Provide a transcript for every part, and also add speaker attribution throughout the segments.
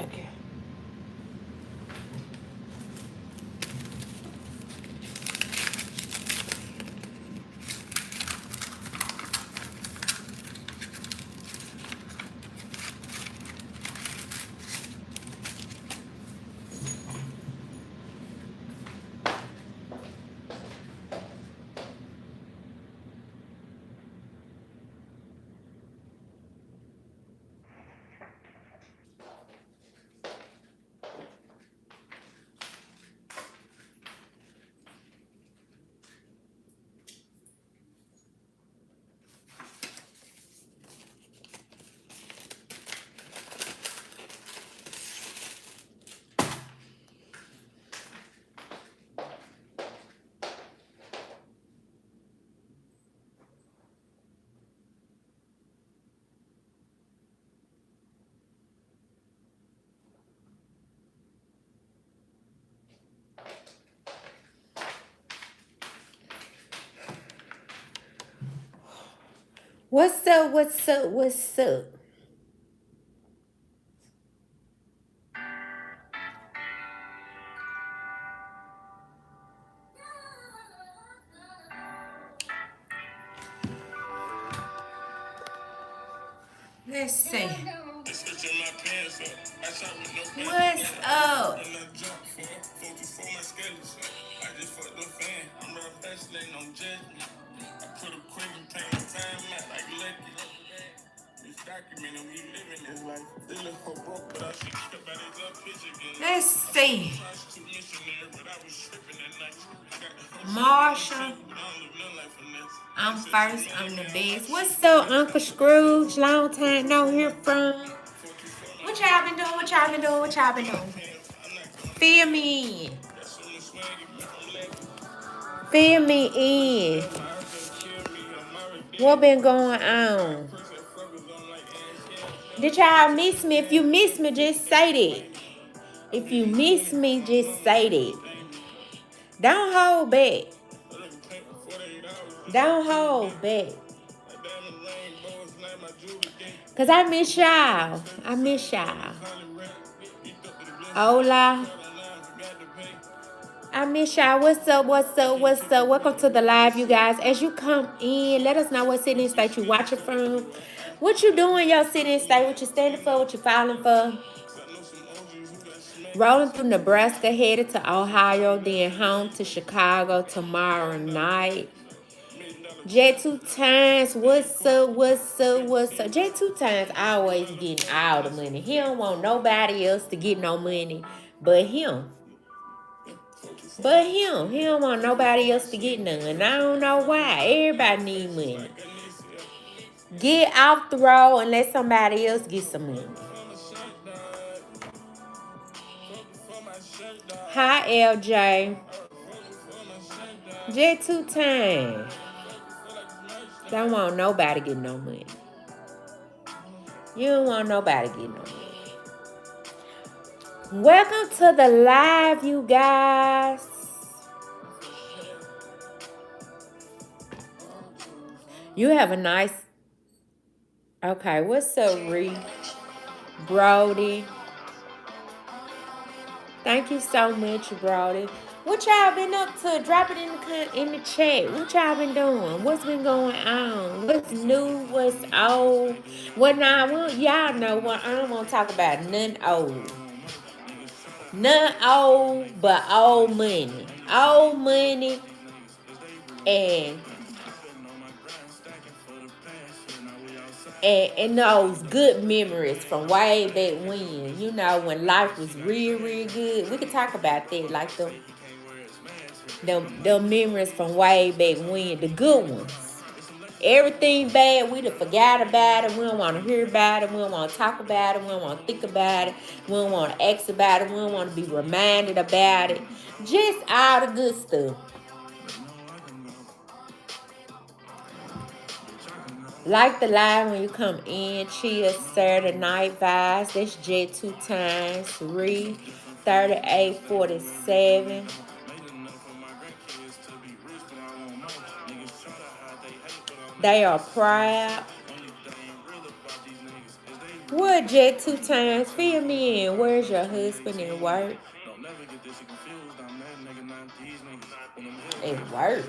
Speaker 1: Okay. What's up? What's up? What's up? Let's see. What's up? Let's see. Marsha. I'm first. I'm the best. What's up, Uncle Scrooge? Long time no hear from. What y'all been doing? What y'all been doing? What y'all been doing? Fill me in. Fill me in. What been going on? Did y'all miss me? If you miss me, just say that. If you miss me, just say that. Don't hold back. Don't hold back. Cause I miss y'all. I miss y'all. Hola. I miss y'all. What's up? What's up? What's up? Welcome to the live, you guys. As you come in, let us know what city and state you watching from. What you doing, your city and state? What you standing for? What you filing for? Rolling through Nebraska, headed to Ohio, then home to Chicago tomorrow night. Jet 2 times, what's up, what's up, what's up? Jet 2 times always getting all the money. He don't want nobody else to get no money but him. But him. He don't want nobody else to get none. I don't know why. Everybody need money. Get off the road and let somebody else get some money. Hi, LJ. Jet 2 times. Don't want nobody get no money. You don't want nobody get no money. Welcome to the live, you guys. You have a nice... Okay, what's up, Ree? Brody. Thank you so much, Brody. What y'all been up to? Drop it in the chat. What y'all been doing? What's been going on? What's new? What's old? What now? Well, y'all know what I don't want to talk about. Nothing old. Nothing old but old money. Old money and those good memories from way back when, you know, when life was real, real good. We could talk about that, like the memories from way back when, the good ones. Everything bad, we done forgot about it. We don't want to hear about it. We don't want to talk about it. We don't want to think about it. We don't want to ask about it. We don't want to be reminded about it. Just all the good stuff. Like the live when you come in. Chill Saturday night vibes. That's Jet 2 times. 3847. They are proud. What, Jet 2 times? Fill me in. Where's your husband at work? At work.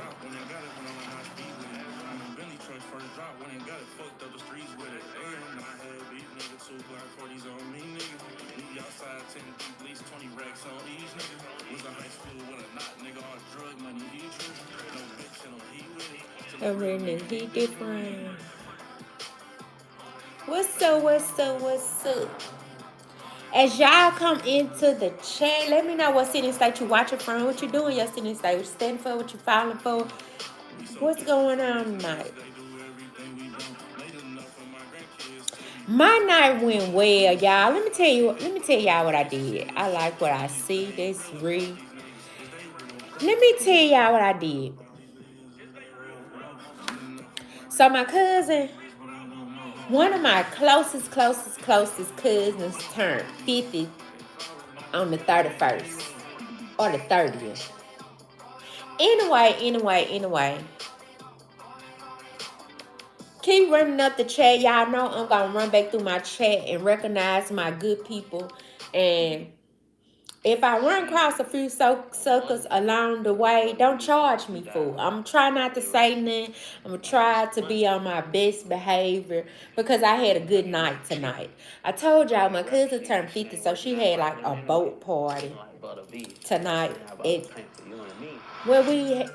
Speaker 1: He different. What's up, what's up, what's up? As y'all come into the chat, let me know what city state you watching from, what you doing your city state, what you standing for, what you filing for, what's going on tonight. My night went well, y'all. Let me tell y'all what I did. I like what I see. That's real. Let me tell y'all what I did. So my cousin, one of my closest cousins turned 50 on the 31st or the 30th. Anyway. Keep running up the chat. Y'all know I'm going to run back through my chat and recognize my good people. And if I run across a few suckers along the way, don't charge me for it. I'm trying not to say nothing. I'm going to try to be on my best behavior because I had a good night tonight. I told y'all my cousin turned 50, so she had like a boat party tonight.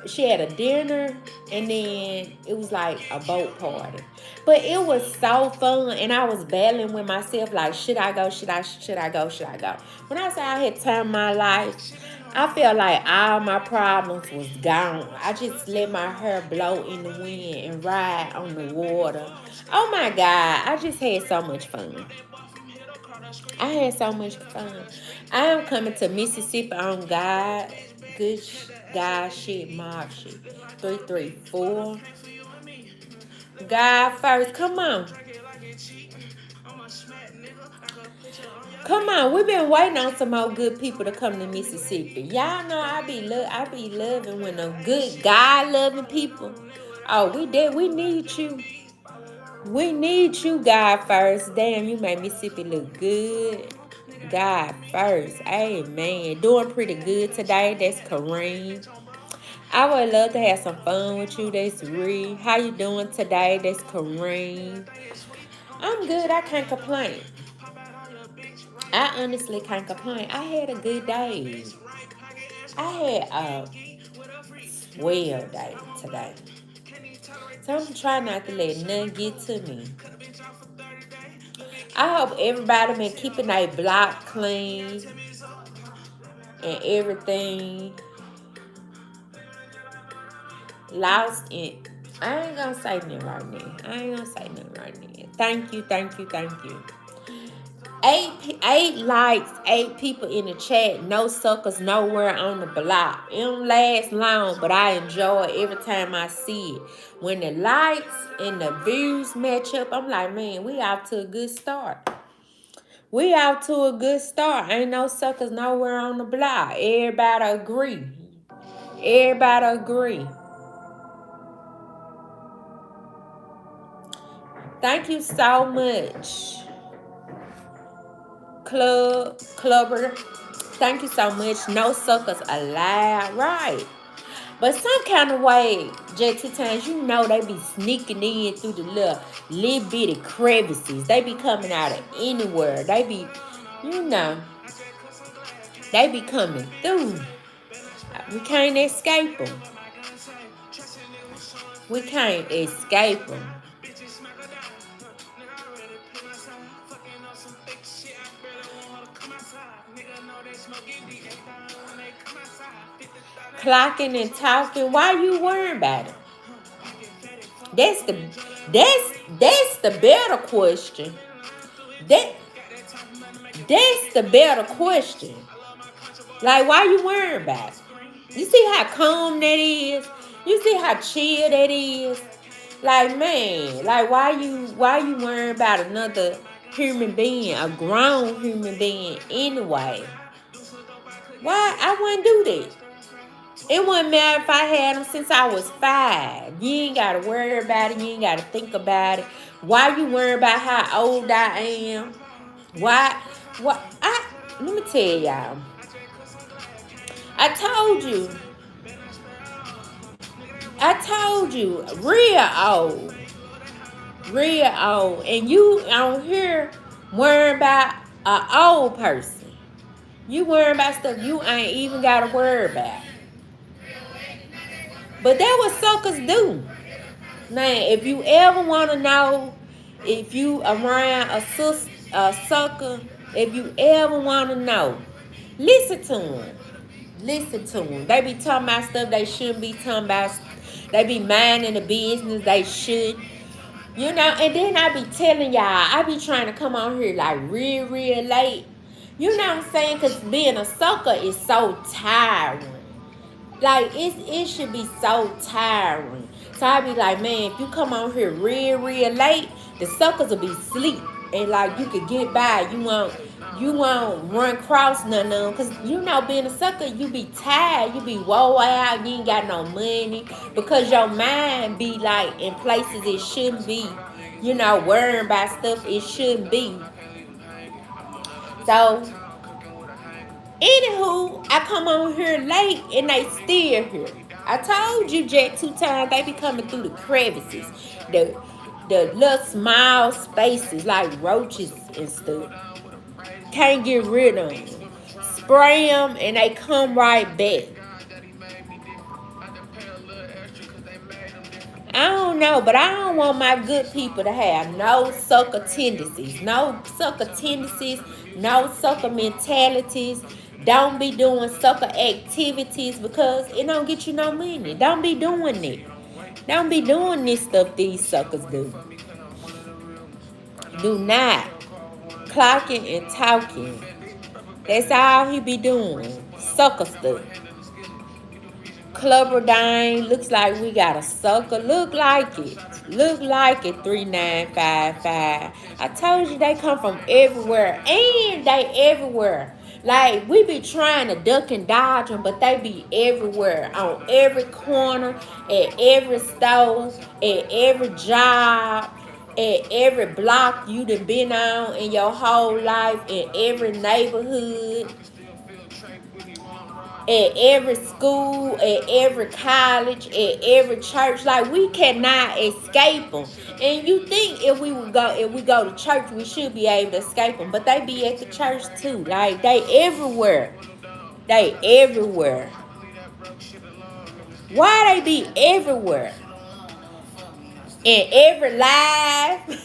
Speaker 1: She had a dinner and then it was like a boat party. But it was so fun and I was battling with myself like, should I go? Should I go? When I say I had time in my life, I felt like all my problems was gone. I just let my hair blow in the wind and ride on the water. Oh my God, I just had so much fun. I had so much fun. I am coming to Mississippi on God. Good God shit, mob shit. 334. God first. Come on. Come on. We've been waiting on some more good people to come to Mississippi. Y'all know I be loving when them good God loving people. Oh, we need you. We need you, God first. Damn, you made Mississippi look good. God first. Amen. Doing pretty good today. That's Kareem. I would love to have some fun with you. That's Ree. How you doing today? That's Kareem. I'm good. I can't complain. I honestly can't complain. I had a good day. I had a swell day today. So I'm trying not to let nothing get to me. I hope everybody been keeping their block clean and everything. Lost in. I ain't gonna say nothing right now. Thank you. Eight likes, 8 people in the chat. No suckers nowhere on the block. It don't last long, but I enjoy it every time I see it. When the likes and the views match up, I'm like, man, we out to a good start. Ain't no suckers nowhere on the block. Everybody agree. Thank you so much, Clubber. Thank you so much. No suckers allowed. Right. But some kind of way, JT Times, you know they be sneaking in through the little bitty crevices. They be coming out of anywhere. They be, they be coming through. We can't escape them. Clocking and talking. Why you worrying about it? That's the better question. That's the better question. Like, why you worrying about it? You see how calm that is? You see how chill that is? Like, man, like why you worrying about another human being, a grown human being anyway? Why I wouldn't do that? It wouldn't matter if I had them since I was 5. You ain't got to worry about it. You ain't got to think about it. Why you worrying about how old I am? Why? What? Let me tell y'all. I told you. I told you. Real old. And you on here worrying about an old person. You worrying about stuff you ain't even got to worry about. But that what suckers do. Now, if you ever want to know if you around a sucker, if you ever want to know, listen to them. Listen to them. They be talking about stuff they shouldn't be talking about. They be minding the business they should. You know, and then I be telling y'all, I be trying to come on here like real late. You know what I'm saying? Because being a sucker is so tiring. Like, it should be so tiring. So I be like, man, if you come on here real late, the suckers will be asleep. And like, you could get by. You won't run cross none of them. Because, you know, being a sucker, you be tired. You be woe out. You ain't got no money. Because your mind be like in places it shouldn't be. You know, worrying about stuff it shouldn't be. So, anywho, I come on here late and they still here. I told you, Jet, 2 times they be coming through the crevices, the little small spaces like roaches and stuff. Can't get rid of them. Spray them and they come right back. I don't know, but I don't want my good people to have no sucker tendencies, no sucker mentalities. Don't be doing sucker activities because it don't get you no money. Don't be doing it. Don't be doing this stuff these suckers do. Do not. Clocking and talking. That's all he be doing. Sucker stuff. Clubber Dang, looks like we got a sucker. Look like it. 3955. I told you they come from everywhere. And they everywhere. Like, we be trying to duck and dodge them, but they be everywhere. On every corner, at every store, at every job, at every block you done been on in your whole life, in every neighborhood, at every school, at every college, at every church. Like, we cannot escape them. And you think if we go to church, we should be able to escape them. But they be at the church too. Like, they everywhere. They everywhere. Why they be everywhere? In every life.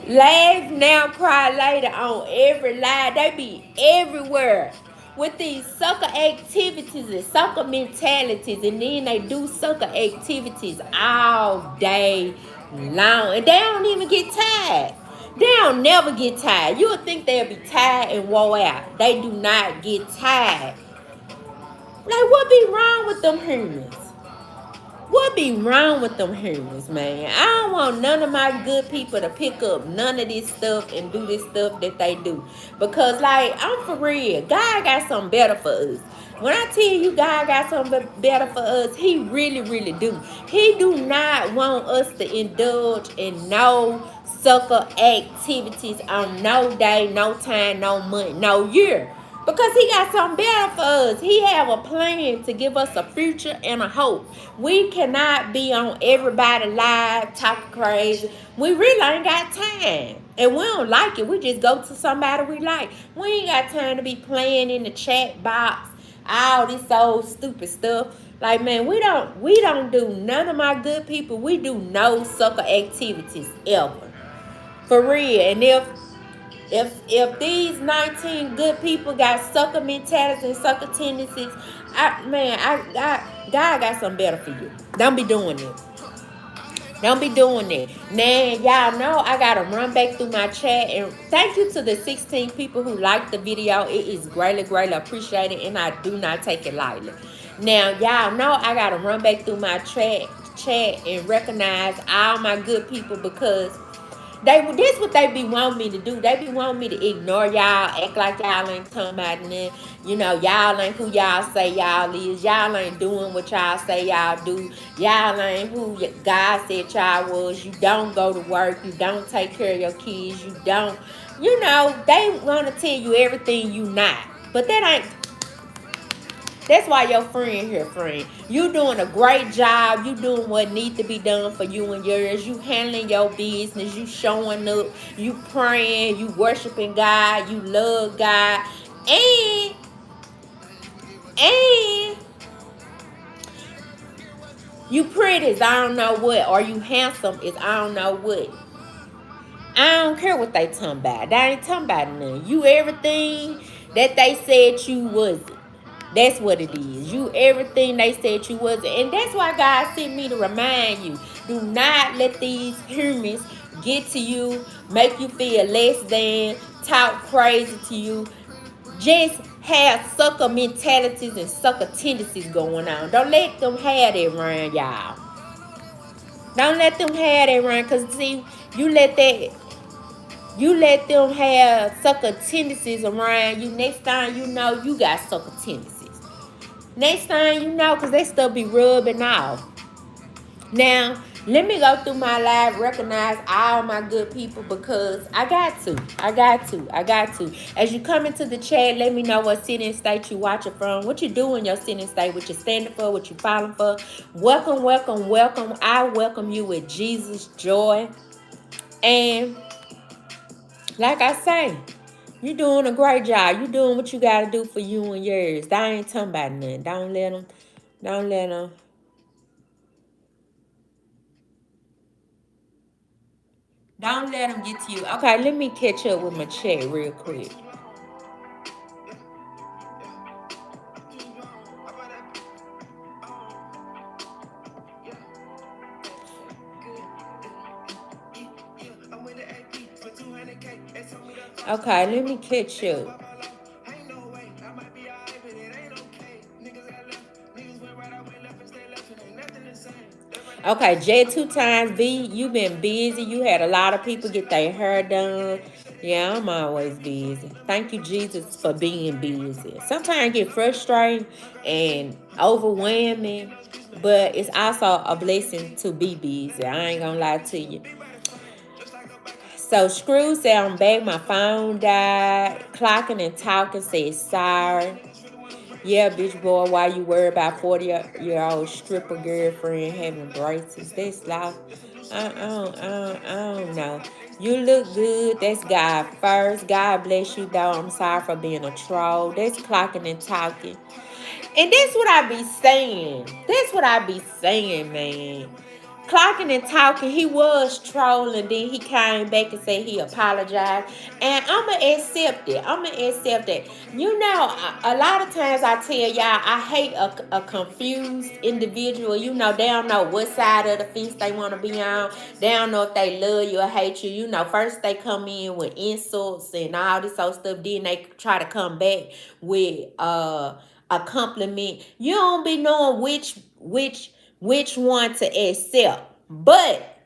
Speaker 1: Laugh now, cry later on every lie. They be everywhere with these sucker activities and sucker mentalities, and then they do sucker activities all day long, and they don't even get tired. They don't never get tired. You would think they'll be tired and wore out. They do not get tired. Like, what be wrong with them humans? What be wrong with them humans, man? I don't want none of my good people to pick up none of this stuff and do this stuff that they do. Because, like, I'm for real. God got something better for us. When I tell you God got something better for us, he really do. He do not want us to indulge in no sucker activities on no day, no time, no month, no year. Because he got something better for us. He have a plan to give us a future and a hope. We cannot be on everybody live talking crazy. We really ain't got time. And we don't like it. We just go to somebody we like. We ain't got time to be playing in the chat box. All this old stupid stuff. Like, man, we don't do none of my good people. We do no sucker activities ever. For real. And if these 19 good people got sucker mentalities and sucker tendencies, God got something better for you. Don't be doing it. Don't be doing it. Now, y'all know I got to run back through my chat. And thank you to the 16 people who liked the video. It is greatly appreciated. And I do not take it lightly. Now, y'all know I got to run back through my chat and recognize all my good people, because This what they be wanting me to do. They be wanting me to ignore y'all, act like y'all ain't talking about nothing. You know, y'all ain't who y'all say y'all is. Y'all ain't doing what y'all say y'all do. Y'all ain't who God said y'all was. You don't go to work. You don't take care of your kids. You don't. You know, they want to tell you everything you not. But that ain't. That's why your friend here, friend. You doing a great job. You doing what needs to be done for you and yours. You handling your business. You showing up. You praying. You worshiping God. You love God. And and you pretty as I don't know what. Or you handsome as I don't know what. I don't care what they talking about. They ain't talking about nothing. You everything that they said you wasn't. That's what it is. You everything they said you wasn't. And that's why God sent me to remind you. Do not let these humans get to you, make you feel less than, talk crazy to you. Just have sucker mentalities and sucker tendencies going on. Don't let them have that around y'all. Don't let them have that around, because see, you let that you let them have sucker tendencies around you. Next time you know, you got sucker tendencies. Next time you know, because they still be rubbing off. Now, let me go through my life, recognize all my good people, because I got to. I got to. I got to. As you come into the chat, let me know what city and state you watching from, what you do in your city and state, what you're standing for, what you're fighting for. Welcome, welcome, welcome. I welcome you with Jesus' joy. And like I say, you doing a great job. You doing what you got to do for you and yours. They ain't talking about nothing. Don't let them. Don't let them. Don't let them get to you. Okay, let me catch up with my chat real quick. Okay, let me catch up. Okay, J two times B, you been busy. You had a lot of people get their hair done. Yeah, I'm always busy. Thank you, Jesus, for being busy. Sometimes I get frustrated and overwhelming, but it's also a blessing to be busy. I ain't gonna lie to you. So Screw said I'm back. My phone died. Clocking and talking said sorry. Yeah, bitch boy, why you worry about 40-year-old stripper girlfriend having braces? That's life. I don't know. You look good. That's God first. God bless you, though. I'm sorry for being a troll. That's clocking and talking. And that's what I be saying. That's what I be saying, man. Clocking and talking, he was trolling. Then he came back and said he apologized. And I'ma accept it. I'ma accept it. You know, a lot of times I tell y'all, I hate a confused individual. You know, they don't know what side of the fence they want to be on. They don't know if they love you or hate you. You know, first they come in with insults and all this old stuff. Then they try to come back with a compliment. You don't be knowing which one to accept. But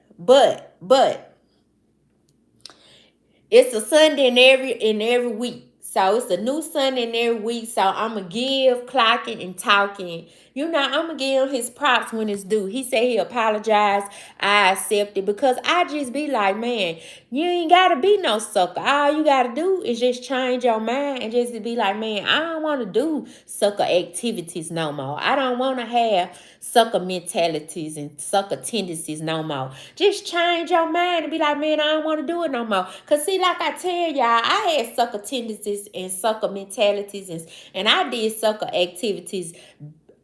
Speaker 1: it's a Sunday in every week. So it's a new Sunday in every week. So I'ma give clocking and talking. You know, I'ma give him his props when it's due. He said he apologized. I accept it, because I just be like, man, you ain't gotta be no sucker. All you gotta do is just change your mind and just be like, man, I don't wanna do sucker activities no more. I don't wanna have sucker mentalities and sucker tendencies no more. Just change your mind and be like, man, I don't want to do it no more. Because see, like I tell y'all, I had sucker tendencies and sucker mentalities, and I did sucker activities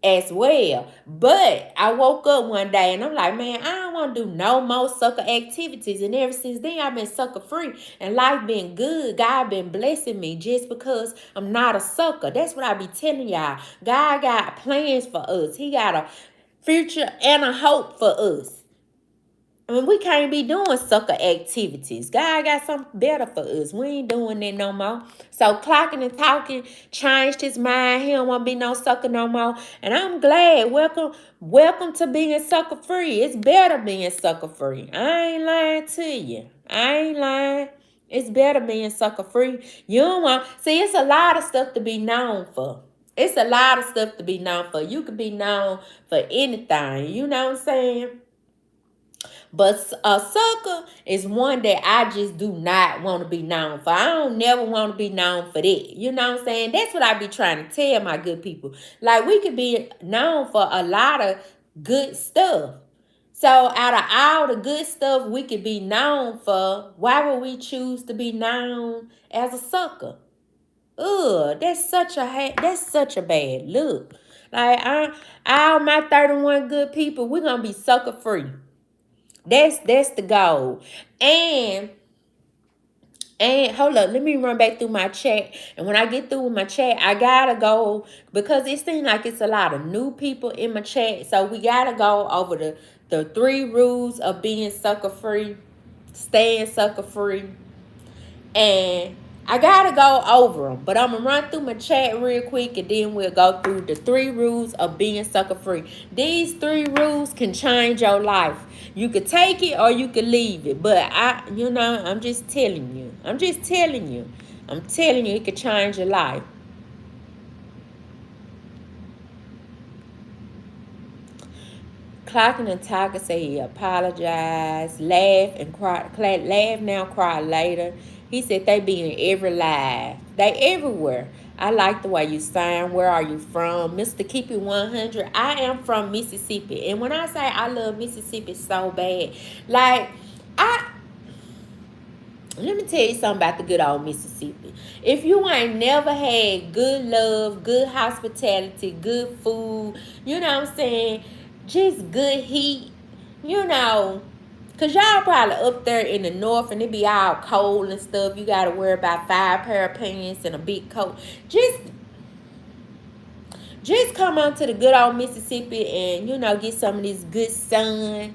Speaker 1: as well. But I woke up one day and I'm like, man, I don't want to do no more sucker activities. And ever since then, I've been sucker free and life been good. God been blessing me just because I'm not a sucker. That's what I be telling y'all. God got plans for us. He got a future and a hope for us. I mean, we can't be doing sucker activities. God got something better for us. We ain't doing that no more. So clocking and talking changed his mind. He don't want to be no sucker no more. And I'm glad. Welcome to being sucker free. It's better being sucker free. I ain't lying to you. I ain't lying. It's better being sucker free. You don't want see. It's a lot of stuff to be known for. It's a lot of stuff to be known for. You could be known for anything. You know what I'm saying? But a sucker is one that I just do not want to be known for. I don't never want to be known for that. You know what I'm saying? That's what I be trying to tell my good people. Like, we could be known for a lot of good stuff. So out of all the good stuff we could be known for, why would we choose to be known as a sucker? Ugh, that's such a bad look. Like, all my 31 good people, we're gonna be sucker free. That's the goal. And hold up, let me run back through my chat. And when I get through with my chat, I gotta go because it seems like it's a lot of new people in my chat. So we gotta go over the 3 rules of being sucker free, staying sucker free. And I gotta go over them, but I'm gonna run through my chat real quick, and then we'll go through the 3 rules of being sucker free. These 3 rules can change your life. You could take it or you could leave it, but I'm just telling you. I'm telling you, it could change your life. Clocking and Talker say he apologized, laugh and cry, laugh now, cry later. He said they be in every live. They everywhere. I like the way you sound. Where are you from? Mr. Keep It 100. I am from Mississippi. And when I say I love Mississippi so bad, like, I let me tell you something about the good old Mississippi. If you ain't never had good love, good hospitality, good food, you know what I'm saying? Just good heat, you know. Because y'all probably up there in the north and it be all cold and stuff. You got to worry about 5 pair of pants and a big coat. Just come on to the good old Mississippi and, get some of this good sun.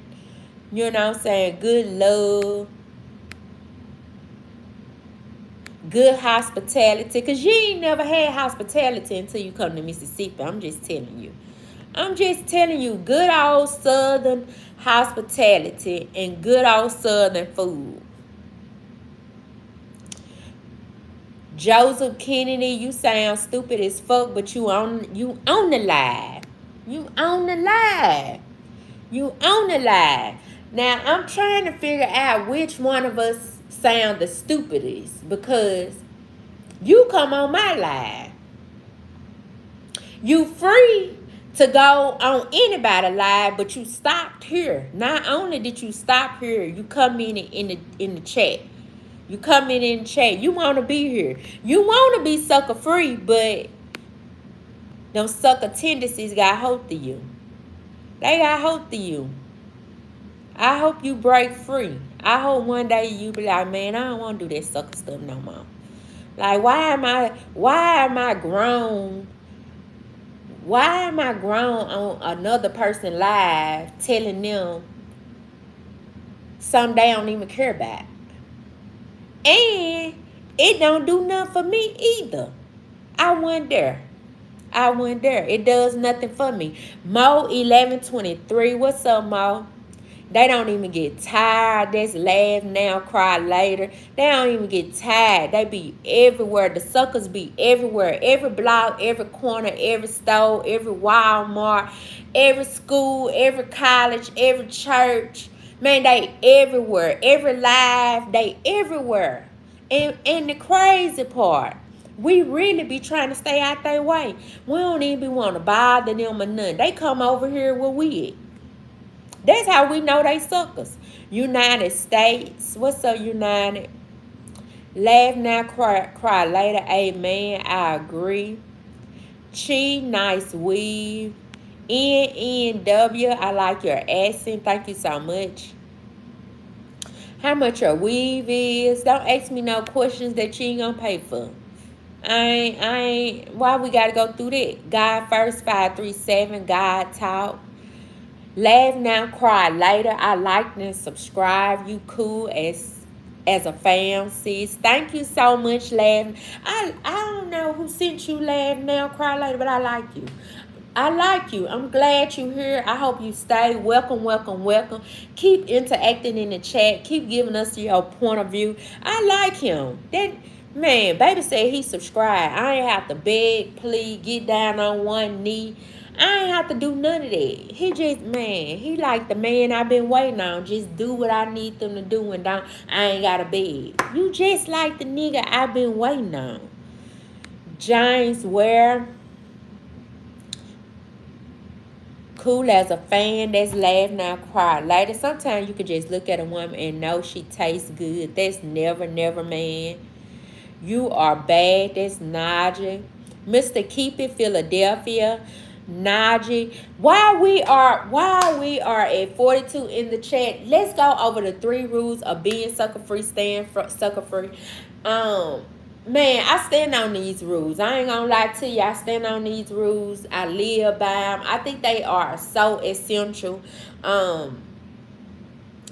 Speaker 1: You know what I'm saying? Good love. Good hospitality, because you ain't never had hospitality until you come to Mississippi. I'm just telling you, good old southern hospitality and good old southern food. Joseph Kennedy, you sound stupid as fuck, but you on the live. You on the live. Now I'm trying to figure out which one of us sound the stupidest, because you come on my live. You free to go on anybody live, but you stopped here. Not only did you stop here, you come in the chat. You come in the chat. You want to be here. You want to be sucker free, but them sucker tendencies got hold of you. They got hold of you. I hope you break free. I hope one day you be like, man, I don't want to do that sucker stuff no more. Like, why am I grown? Why am I grown on another person live telling them something they don't even care about? And it don't do nothing for me either. I wasn't there. It does nothing for me. Mo 1123. What's up, Mo? They don't even get tired. That's laugh now, cry later. They don't even get tired. They be everywhere. The suckers be everywhere. Every block, every corner, every store, every Walmart, every school, every college, every church. Man, they everywhere. Every live, they everywhere. And the crazy part, we really be trying to stay out their way. We don't even be want to bother them or nothing. They come over here where we at. That's how we know they suckers. United States. What's up, United? Laugh now, cry later. Amen. I agree. Chi, nice weave. NNW, I like your accent. Thank you so much. How much your weave is. Don't ask me no questions that you ain't gonna pay for. I ain't. Why we gotta go through that? God first, 537. God talk. Laugh now, cry later. I like and subscribe. You cool as a fan, sis. Thank you so much, Laugh. I don't know who sent you Laugh now, cry later, but I like you. I like you. I'm glad you're here. I hope you stay. Welcome, welcome, welcome. Keep interacting in the chat. Keep giving us your point of view. I like him. That man, baby said he subscribed. I ain't have to beg, plead, get down on one knee. I ain't have to do none of that. He just, man, he like the man I've been waiting on. Just do what I need them to do and don't. I ain't got to beg. You just like the nigga I've been waiting on. James Ware. Cool as a fan that's laugh now cry later. Sometimes you can just look at a woman and know she tastes good. That's never, never, man. You are bad. That's Najee. Mr. Keep It Philadelphia. Najee. While we are at 42 in the chat, let's go over the 3 rules of being sucker free, staying sucker free. Man, I stand on these rules. I ain't gonna lie to you. I stand on these rules. I live by them. I think they are so essential. Because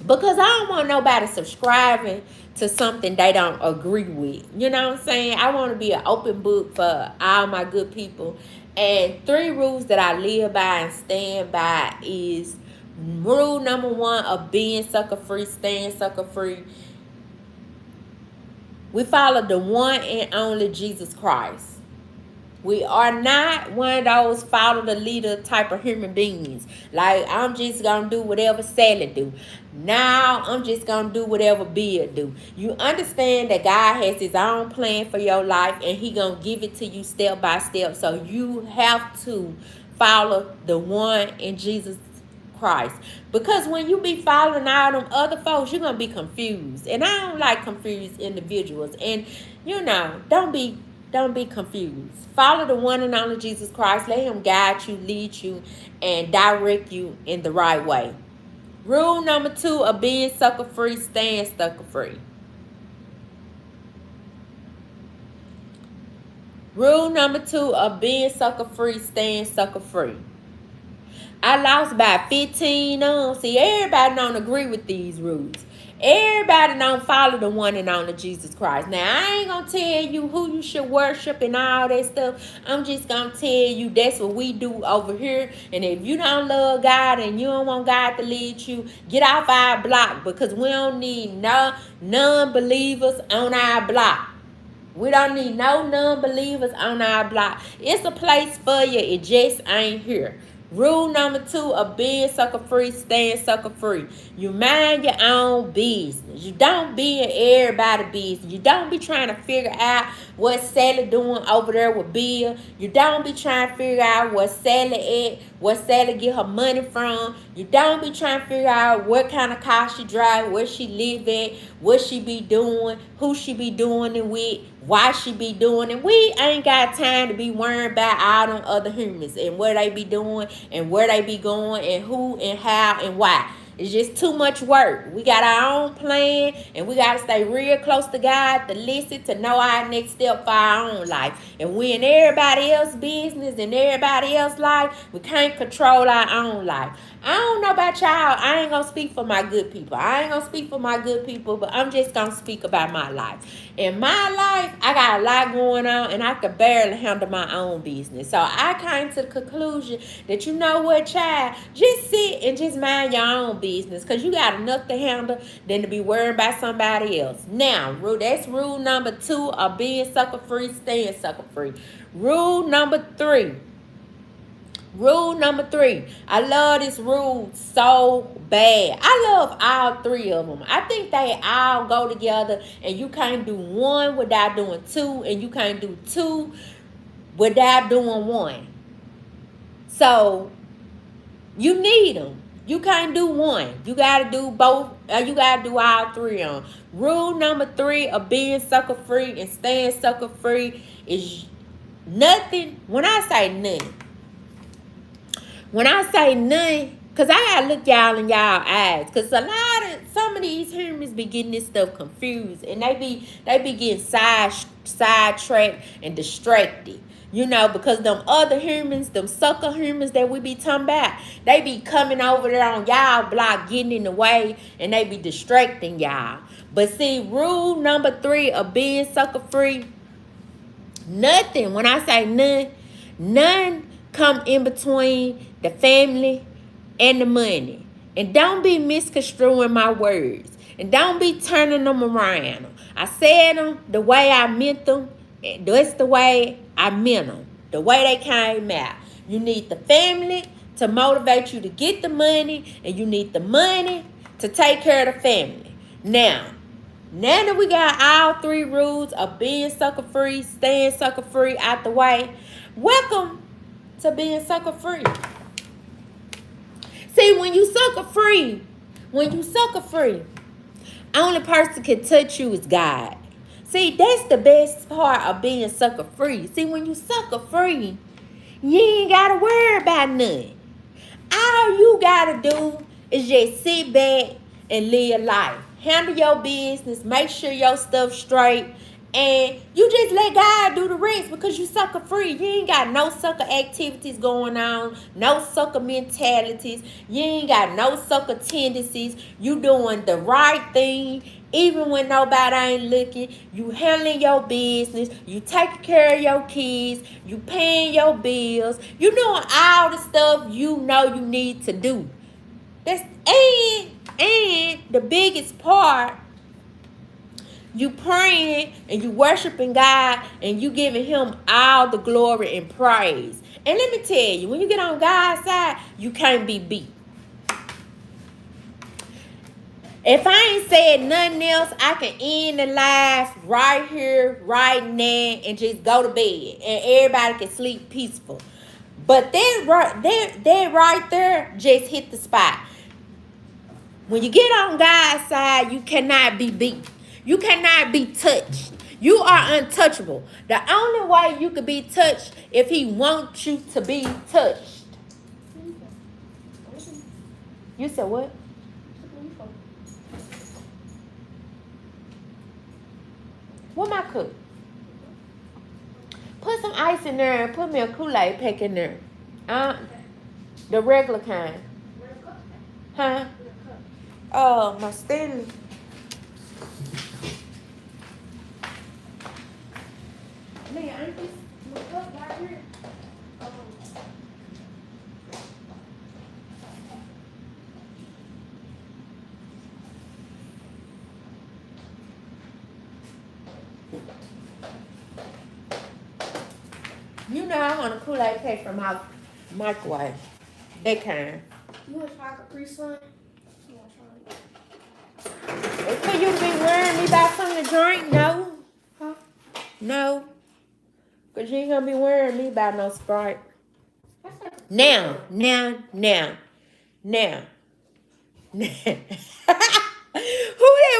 Speaker 1: I don't want nobody subscribing to something they don't agree with. You know what I'm saying? I want to be an open book for all my good people. And 3 rules that I live by and stand by is rule number 1 of being sucker free, staying sucker free. We follow the one and only Jesus Christ. We are not one of those follow the leader type of human beings. Like, I'm just going to do whatever Sally do. Now, I'm just going to do whatever Bill do. You understand that God has his own plan for your life, and he going to give it to you step by step. So, you have to follow the one in Jesus Christ. Because when you be following all them other folks, you're going to be confused. And I don't like confused individuals. And, don't be confused. Follow the one and only Jesus Christ. Let him guide you, lead you, and direct you in the right way. Rule number 2 of being sucker free, staying sucker free. Rule number 2 of being sucker free, staying sucker free. I lost by 15 on. See, everybody don't agree with these rules. Everybody don't follow the one and only Jesus Christ. Now, I ain't going to tell you who you should worship and all that stuff. I'm just going to tell you that's what we do over here. And if you don't love God and you don't want God to lead you, get off our block, because we don't need no non-believers on our block. We don't need no non-believers on our block. It's a place for you. It just ain't here. Rule number 2 of being sucker free, staying sucker free. You mind your own business. You don't be in everybody's business. You don't be trying to figure out what Sally doing over there with Bill. You don't be trying to figure out what Sally at, what Sally get her money from. You don't be trying to figure out what kind of car she drive, where she live at, what she be doing, who she be doing it with, why she be doing it. We ain't got time to be worrying about all them other humans and what they be doing and where they be going and who and how and why. It's just too much work. We got our own plan, and we got to stay real close to God to listen, to know our next step for our own life. And we in everybody else's business and everybody else's life, we can't control our own life. I don't know about y'all. I ain't going to speak for my good people. But I'm just going to speak about my life. In my life, I got a lot going on, and I could barely handle my own business. So I came to the conclusion that, you know what, child, just sit and just mind your own business, because you got enough to handle than to be worried about somebody else. Now, that's rule number 2 of being sucker free, staying sucker free. Rule number 3. I love this rule so bad. I love all 3 of them. I think they all go together, and you can't do one without doing 2, and you can't do 2 without doing 1. So you need them. You can't do one. You got to do both. You got to do all 3 of them. Rule number 3 of being sucker free and staying sucker free is nothing. When I say none, because I got to look y'all in y'all eyes. Because some of these humans be getting this stuff confused. And they be getting sidetracked and distracted. Because them other humans, them sucker humans that we be talking about, they be coming over there on y'all block, getting in the way, and they be distracting y'all. But see, rule number 3 of being sucker free, nothing. When I say none come in between the family and the money. And don't be misconstruing my words. And don't be turning them around. I said them the way I meant them. And that's the way I meant them. The way they came out. You need the family to motivate you to get the money. And you need the money to take care of the family. Now that we got all three rules of being sucker free, staying sucker free out the way, welcome to being sucker free. See, when you sucker free, only person can touch you is God. See, that's the best part of being sucker free. See, when you sucker free, you ain't gotta worry about nothing. All you gotta do is just sit back and live life. Handle your business, make sure your stuff's straight, and you just let God do the rest because you sucker free. You ain't got no sucker activities going on, no sucker mentalities. You ain't got no sucker tendencies. You doing the right thing even when nobody ain't looking. You handling your business. You taking care of your kids. You paying your bills. You doing all the stuff you know you need to do. And the biggest part, you praying and you worshiping God and you giving him all the glory and praise. And let me tell you, when you get on God's side, you can't be beat. If I ain't said nothing else, I can end the live right here, right now, and just go to bed. And everybody can sleep peaceful. But that right there just hit the spot. When you get on God's side, you cannot be beat. You cannot be touched. You are untouchable. The only way you could be touched if he wants you to be touched. You said what? What my cook? Put some ice in there and put me a Kool-Aid pack in there. The regular kind. Huh? Oh, my Stanley. Nigga, ain't this my cup right here? You know I want a Kool-Aid pack from my microwave. That kind.
Speaker 2: You want to try Capri Sun?
Speaker 1: It's for you to be worrying me about something to drink? No.
Speaker 2: Huh?
Speaker 1: No. Because you ain't going to be worrying me about no Sprite. Now. Who that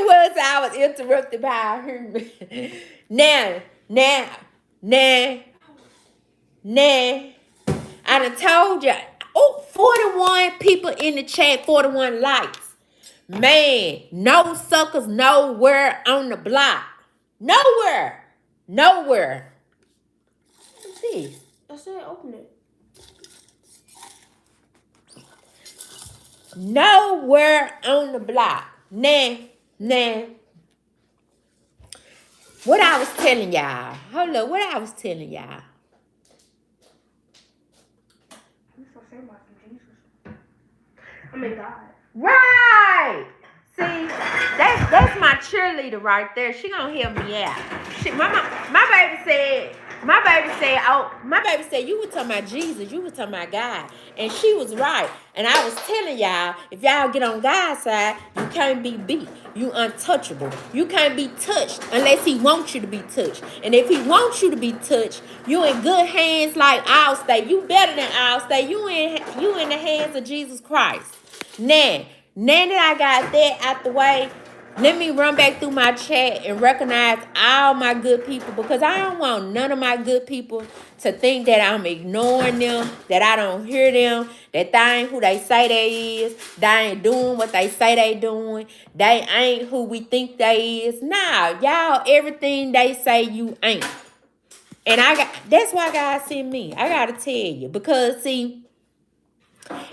Speaker 1: was I was interrupted by her? Now. I done told you. Oh, 41 people in the chat, 41 likes. Man, no suckers nowhere on the block. Nowhere. What's this?
Speaker 2: I said open it.
Speaker 1: Nowhere on the block. Nah. What I was telling y'all. Hold up, what I was telling y'all.
Speaker 2: I'm so sad about Jesus. I mean God.
Speaker 1: Right. See, that's my cheerleader right there. She gonna help me out. My baby said, you were talking about Jesus, you were talking about God. And she was right. And I was telling y'all, if y'all get on God's side, you can't be beat. You untouchable. You can't be touched unless he wants you to be touched. And if he wants you to be touched, you in good hands like Allstate. You better than Allstate. You in the hands of Jesus Christ. Now that I got that out the way, let me run back through my chat and recognize all my good people, because I don't want none of my good people to think that I'm ignoring them, that I don't hear them, that they ain't who they say they is, they ain't doing what they say they doing, they ain't who we think they is. Nah, y'all, everything they say you ain't. And that's why God sent me. I gotta tell you, because see,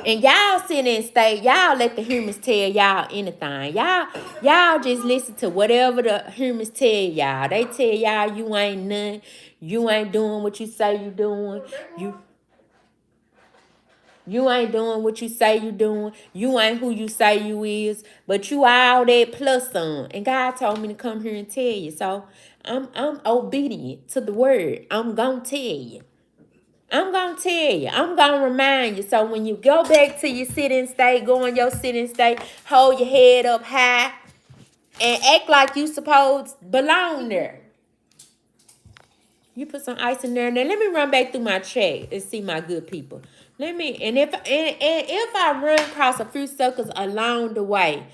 Speaker 1: and y'all sit and stay, y'all let the humans tell y'all anything. Y'all just listen to whatever the humans tell y'all. They tell y'all you ain't nothing. You ain't doing what you say you doing. You ain't doing what you say you doing. You ain't who you say you is. But you all that plus some. And God told me to come here and tell you. So I'm obedient to the word. I'm gonna tell you. I'm gonna tell you. I'm gonna remind you. So when you go back to your sitting state, go in your sitting state, hold your head up high, and act like you supposed belong there. You put some ice in there. Now let me run back through my chat and see my good people. Let me and if I run across a few suckers along the way,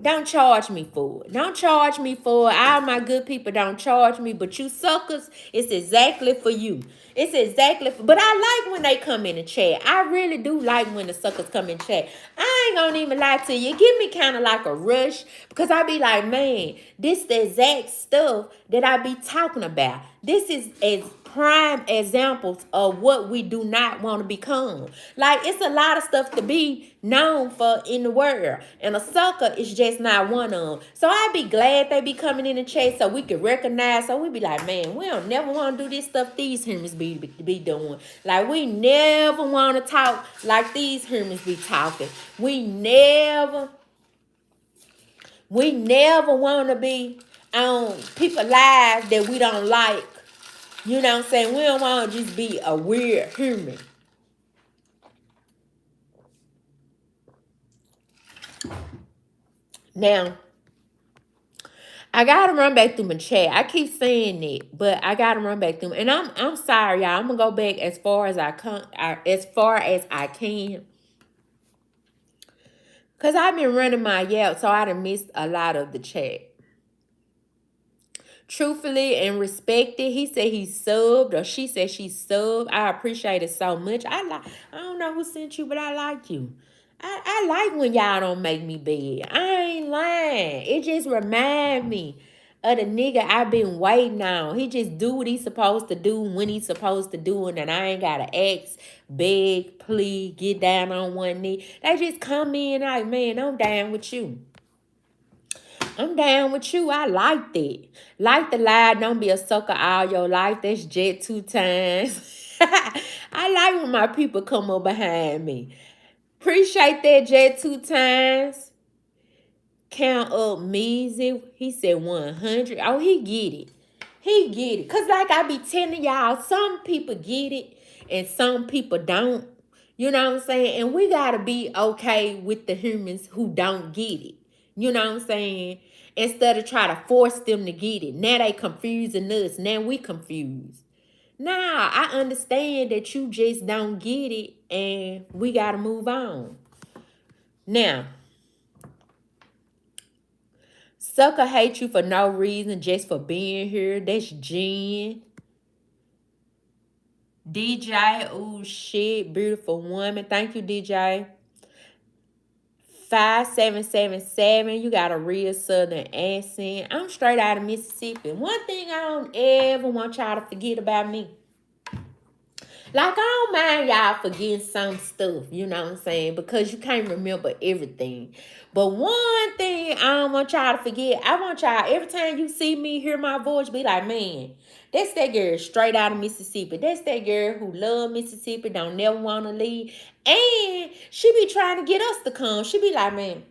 Speaker 1: don't charge me for it. Don't charge me for it. All my good people don't charge me, but you suckers, it's exactly for you. It's exactly for, but I like when they come in and chat. I really do like when the suckers come in chat. I ain't gonna even lie to you. Give me kind of like a rush because I be like, man, this the exact stuff that I be talking about. This is as prime examples of what we do not want to become. Like it's a lot of stuff to be known for in the world, and a sucker is just not one of them. So I be glad they be coming in the chat so we can recognize. So we be like, man, we don't never want to do this stuff these humans be doing. Like we never want to talk like these humans be talking. We never want to be on people lives that we don't like. You know what I'm saying? We don't want to just be a weird human. Now, I gotta run back through my chat. I keep saying it, but I gotta run back through. And I'm sorry, y'all. I'm gonna go back as far as I can, cause I've been running my yell, so I done missed a lot of the chat. Truthfully and respected, he said he subbed, or she said she subbed. I appreciate it so much. I don't know who sent you, but I like you. I like when y'all don't make me bad. I ain't lying. It just remind me of the nigga I've been waiting on. He just do what he's supposed to do when he's supposed to do it, and I ain't gotta ask, beg, plead, get down on one knee. They just come in like, man, I'm down with you. I'm down with you. I like that. Like the lie, don't be a sucker all your life. That's jet 2 times. I like when my people come up behind me. Appreciate that, jet 2 times. Count up Measy. He said 100. Oh, he get it. He get it. Because like I be telling y'all, some people get it and some people don't. You know what I'm saying? And we got to be okay with the humans who don't get it. You know what I'm saying? Instead of try to force them to get it. Now they confusing us. Now we confused. Nah, I understand that you just don't get it and we got to move on. Now, sucker hate you for no reason, just for being here. That's Jen. DJ, oh shit, beautiful woman. Thank you, DJ. 5777, you got a real southern accent. I'm straight out of Mississippi. One thing I don't ever want y'all to forget about me. Like, I don't mind y'all forgetting some stuff, you know what I'm saying? Because you can't remember everything. But one thing I don't want y'all to forget, I want y'all, every time you see me, hear my voice, be like, man, that's that girl straight out of Mississippi. That's that girl who love Mississippi, don't never want to leave. And she be trying to get us to come. She be like, man,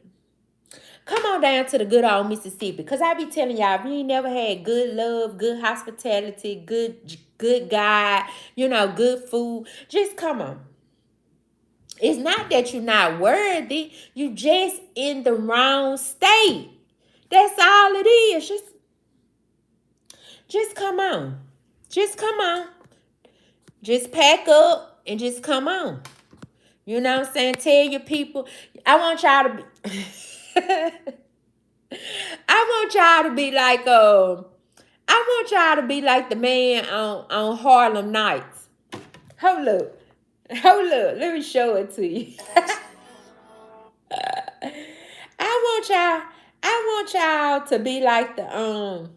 Speaker 1: come on down to the good old Mississippi. Because I be telling y'all, if you ain't never had good love, good hospitality, good guide, good food, just come on. It's not that you're not worthy. You just in the wrong state. That's all it is. Just come on. Just come on. Just pack up and just come on. You know what I'm saying? Tell your people. I want y'all to be I want y'all to be like I want y'all to be like the man on Harlem Nights. Hold up. Hold up. Let me show it to you. I want y'all I want y'all to be like the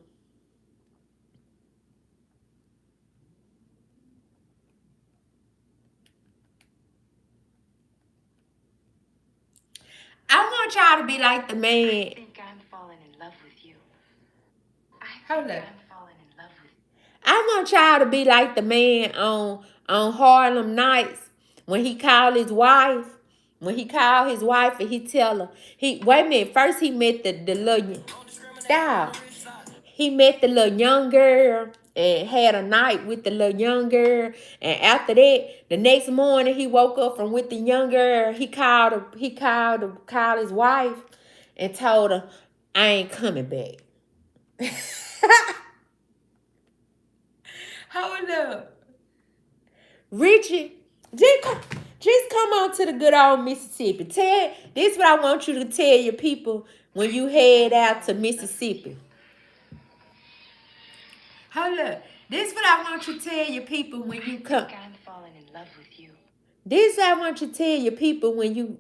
Speaker 1: I want y'all to be like the man. I think I'm falling in love with you. Hold up. I'm falling in love with you. I want y'all to be like the man on Harlem Nights When he called his wife, and he tell her, wait a minute, first he met the little dog. He met the little young girl and had a night with the little young girl. And after that, the next morning he woke up from with the young girl. Called his wife and told her, I ain't coming back. Hold up. Richie, just come on to the good old Mississippi. This is what I want you to tell your people when you head out to Mississippi. Hold up. This is what I want you to tell your people when you come.
Speaker 3: I'm falling in love with you.
Speaker 1: This I want you to tell your people when you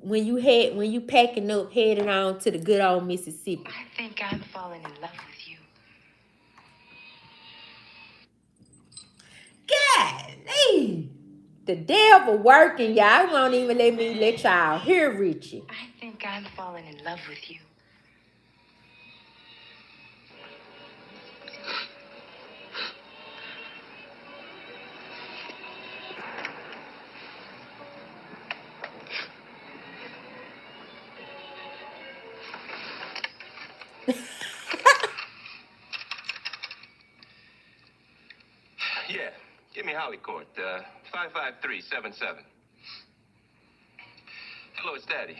Speaker 1: packing up heading on to the good old Mississippi.
Speaker 3: I think I'm falling in love with you.
Speaker 1: Golly. The devil working, y'all. Won't even let y'all hear Richie.
Speaker 3: I think I'm falling in love with you.
Speaker 4: Yeah, give me Holly Court, 55377. Hello, it's Daddy.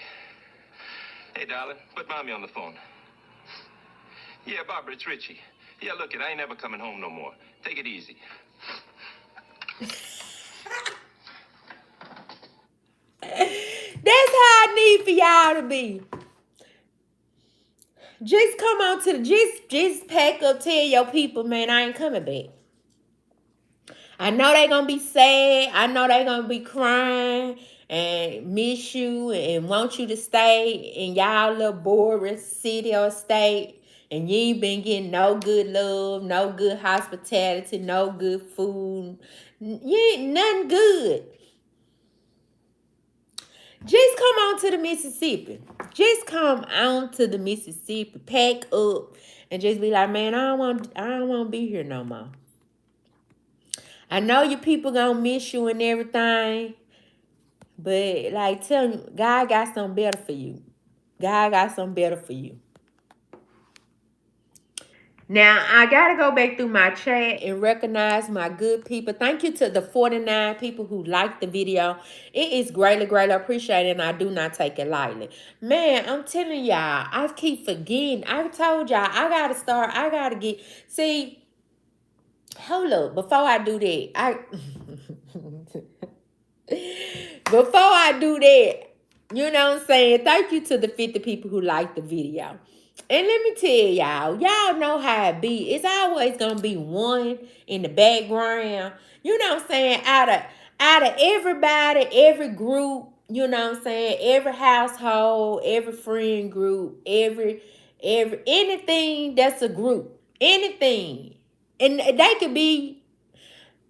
Speaker 4: Hey, darling, put Mommy on the phone. Yeah, Barbara, it's Richie. Yeah, look, I ain't never coming home no more. Take it easy.
Speaker 1: That's how I need for y'all to be. Just come on to just pack up, tell your people, man, I ain't coming back. I know they gonna be sad. I know they gonna be crying and miss you and want you to stay in y'all little boring city or state. And you ain't been getting no good love, no good hospitality, no good food. You ain't nothing good. Just come on to the Mississippi. Just come on to the Mississippi. Pack up and just be like, man, I don't want to be here no more. I know your people gonna miss you and everything, but like tell them, God got something better for you. God got something better for you. Now, I got to go back through my chat and recognize my good people. Thank you to the 49 people who liked the video. It is greatly, greatly appreciated, and I do not take it lightly. Man, I'm telling y'all, I keep forgetting. I told y'all, I got to get, see, hold up, before I do that, before I do that, you know what I'm saying? Thank you to the 50 people who liked the video. And let me tell y'all know how it be. It's always gonna be one in the background. You know what I'm saying? Out of everybody, every group, you know what I'm saying? Every household, every friend group, every anything that's a group. Anything. And they could be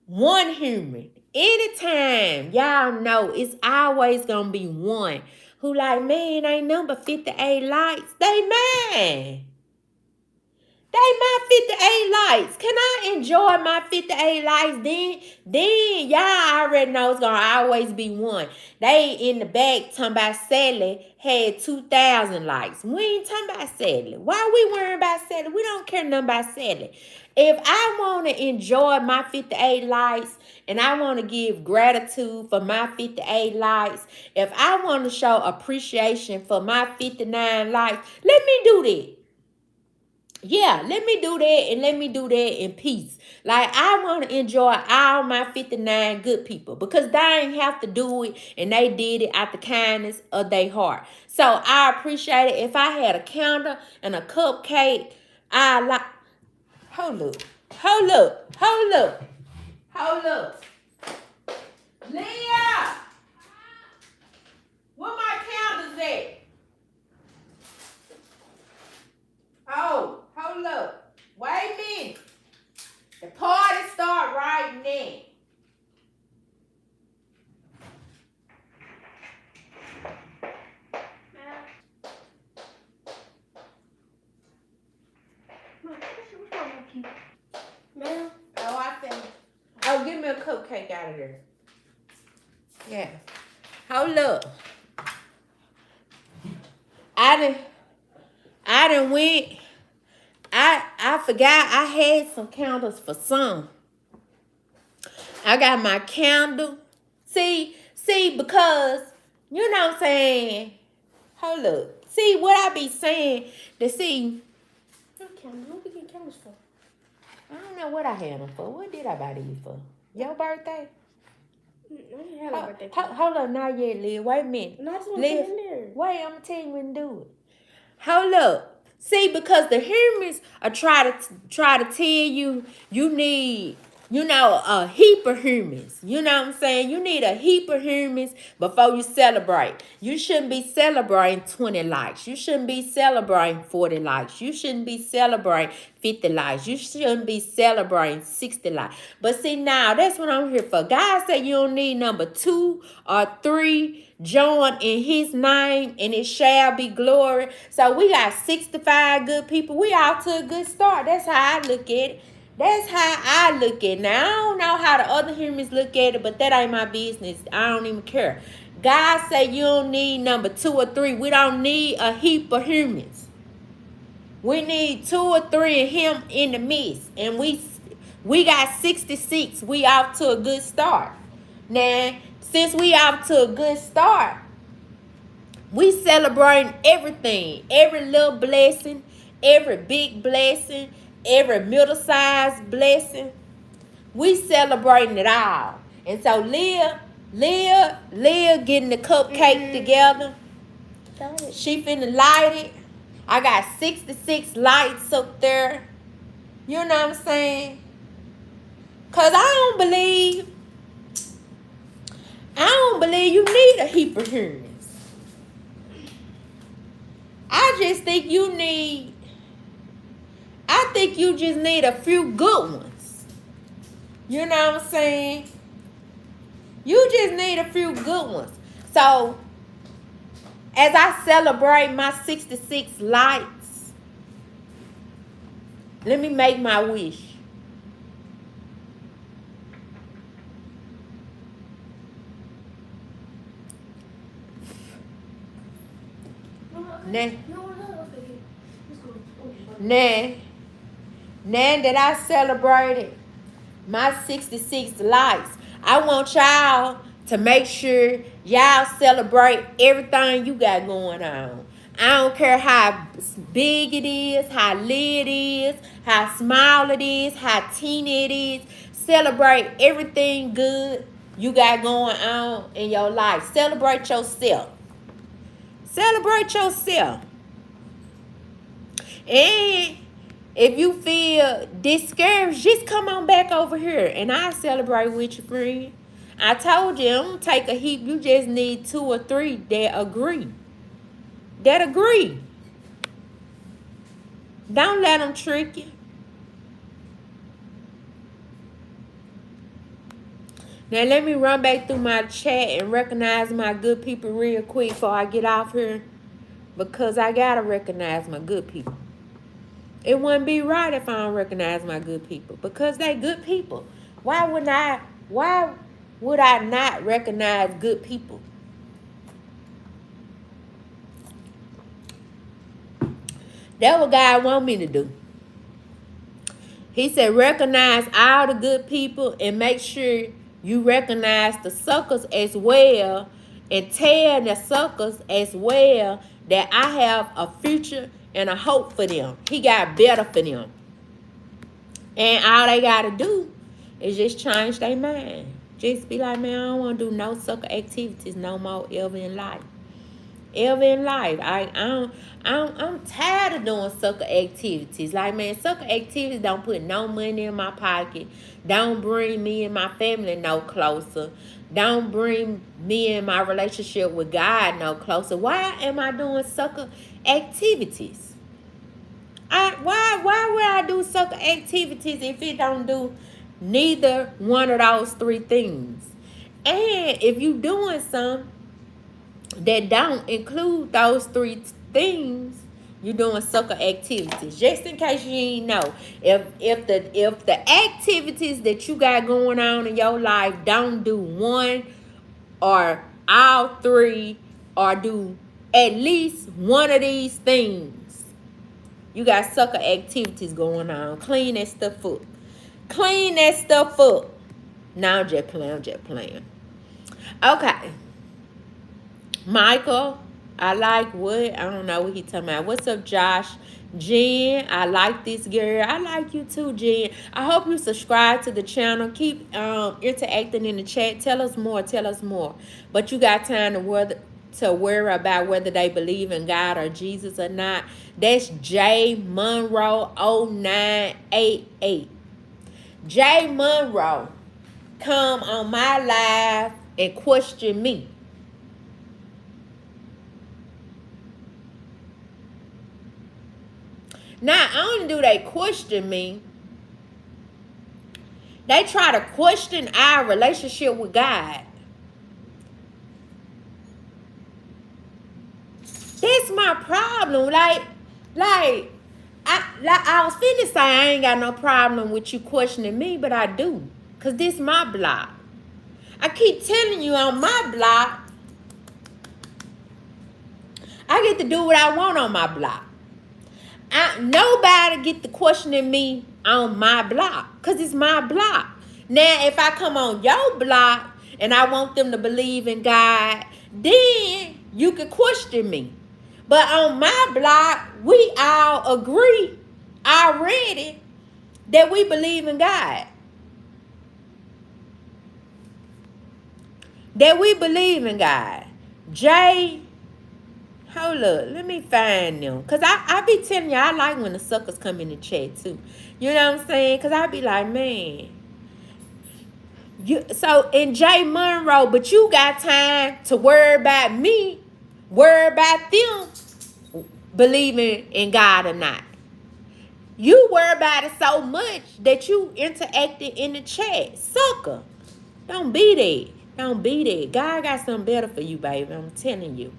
Speaker 1: one human. Anytime, y'all know it's always gonna be one who like, man, ain't number 58 likes. They mad. They my 58 likes. Can I enjoy my 58 likes? Then y'all already know it's gonna always be one. They in the back talking about Sally had 2,000 likes. We ain't talking about Sally. Why we worrying about Sally? We don't care nothing about Sally. If I want to enjoy my 58 likes and I want to give gratitude for my 58 likes, if I want to show appreciation for my 59 likes, let me do that. Yeah, let me do that and let me do that in peace. Like, I want to enjoy all my 59 good people because they ain't have to do it and they did it out the kindness of their heart. So I appreciate it. If I had a candle and a cupcake, I like, hold up, hold up, hold up, hold up. Leah, where my candles at? Oh, hold up. Wait a minute. The party start right now. Oh, I think. Oh, give me a cupcake out of there. Yeah. Hold up. I done went. I forgot I had some candles for some. I got my candle. See, because you know what I'm saying. Hold up. See what I be saying. To see.
Speaker 2: What we get candles for?
Speaker 1: I don't know what I had them for. What did I buy these for? Your birthday?
Speaker 2: I didn't have a birthday.
Speaker 1: Hold up, not yet, Liv. Wait a minute.
Speaker 2: No, I just want to
Speaker 1: Liv,
Speaker 2: in there.
Speaker 1: wait, I'm gonna tell you when to do it. Hold up. See, because the humans are try to tell you need, a heap of humans. You know what I'm saying? You need a heap of humans before you celebrate. You shouldn't be celebrating 20 likes. You shouldn't be celebrating 40 likes. You shouldn't be celebrating 50 likes. You shouldn't be celebrating 60 likes. But see, now that's what I'm here for. God said you don't need number 2 or 3 join in his name, and it shall be glory. So we got 65 good people. We out to a good start. That's how I look at it. That's how I look at it. Now, I don't know how the other humans look at it, but that ain't my business. I don't even care. God said you don't need number 2 or 3. We don't need a heap of humans. We need 2 or 3 of him in the midst. And we got 66. We off to a good start. Now, since we off to a good start, we celebrating everything. Every little blessing, every big blessing, every middle-sized blessing. We celebrating it all. And so Leah getting the cupcake together. She finna light it. I got 66 lights up there. You know what I'm saying? Because I don't believe you need a heap of humans. I think you just need a few good ones. You know what I'm saying? You just need a few good ones. So, as I celebrate my 66 lights, let me make my wish. Now that I celebrated my 66 likes, I want y'all to make sure y'all celebrate everything you got going on. I don't care how big it is, how lit it is, how small it is, how teeny it is. Celebrate everything good you got going on in your life. Celebrate yourself. Celebrate yourself. And if you feel discouraged, just come on back over here and I'll celebrate with you, friend. I told you, don't take a heap. You just need 2 or 3 that agree. Don't let them trick you. Now, let me run back through my chat and recognize my good people real quick before I get off here. Because I got to recognize my good people. It wouldn't be right if I don't recognize my good people. Because they good people. Why would I not recognize good people? That's what God want me to do. He said recognize all the good people and make sure you recognize the suckers as well, and tell the suckers as well that I have a future and a hope for them. He got better for them. And all they got to do is just change their mind. Just be like, man, I don't want to do no sucker activities no more ever in life. Ever in life. I'm tired of doing sucker activities. Like, man, sucker activities don't put no money in my pocket. Don't bring me and my family no closer. Don't bring me and my relationship with God no closer. Why am I doing sucker activities? Why would I do sucker activities if it don't do neither one of those 3 things? And if you doing some that don't include those 3 things, you're doing sucker activities. Just in case you ain't know, if the activities that you got going on in your life don't do 1 or all three or do at least one of these things. You got sucker activities going on. Clean that stuff up. Clean that stuff up. Now I'm just playing. I'm just playing. Okay. Michael, I like what? I don't know what he talking about. What's up, Josh? Jen, I like this girl. I like you too, Jen. I hope you subscribe to the channel. Keep interacting in the chat. Tell us more. Tell us more. But you got time to worry about whether they believe in God or Jesus or not. That's J Monroe 0988. J Monroe, come on my live and question me. Not only do they question me, they try to question our relationship with God. That's my problem. I was finna say I ain't got no problem with you questioning me, but I do. Because this my block. I keep telling you on my block, I get to do what I want on my block. Nobody get to questioning me on my block because it's my block. Now, if I come on your block and I want them to believe in God, then you can question me. But on my block, we all agree already that we believe in God. That we believe in God. Jay, hold up, let me find them. Because I be telling you, I like when the suckers come in the chat too. You know what I'm saying? Because I be like, man. So in J Monroe, but you got time to worry about me, worry about them believing in God or not. You worry about it so much that you interacted in the chat. Sucker. Don't be there. Don't be there. God got something better for you, baby. I'm telling you.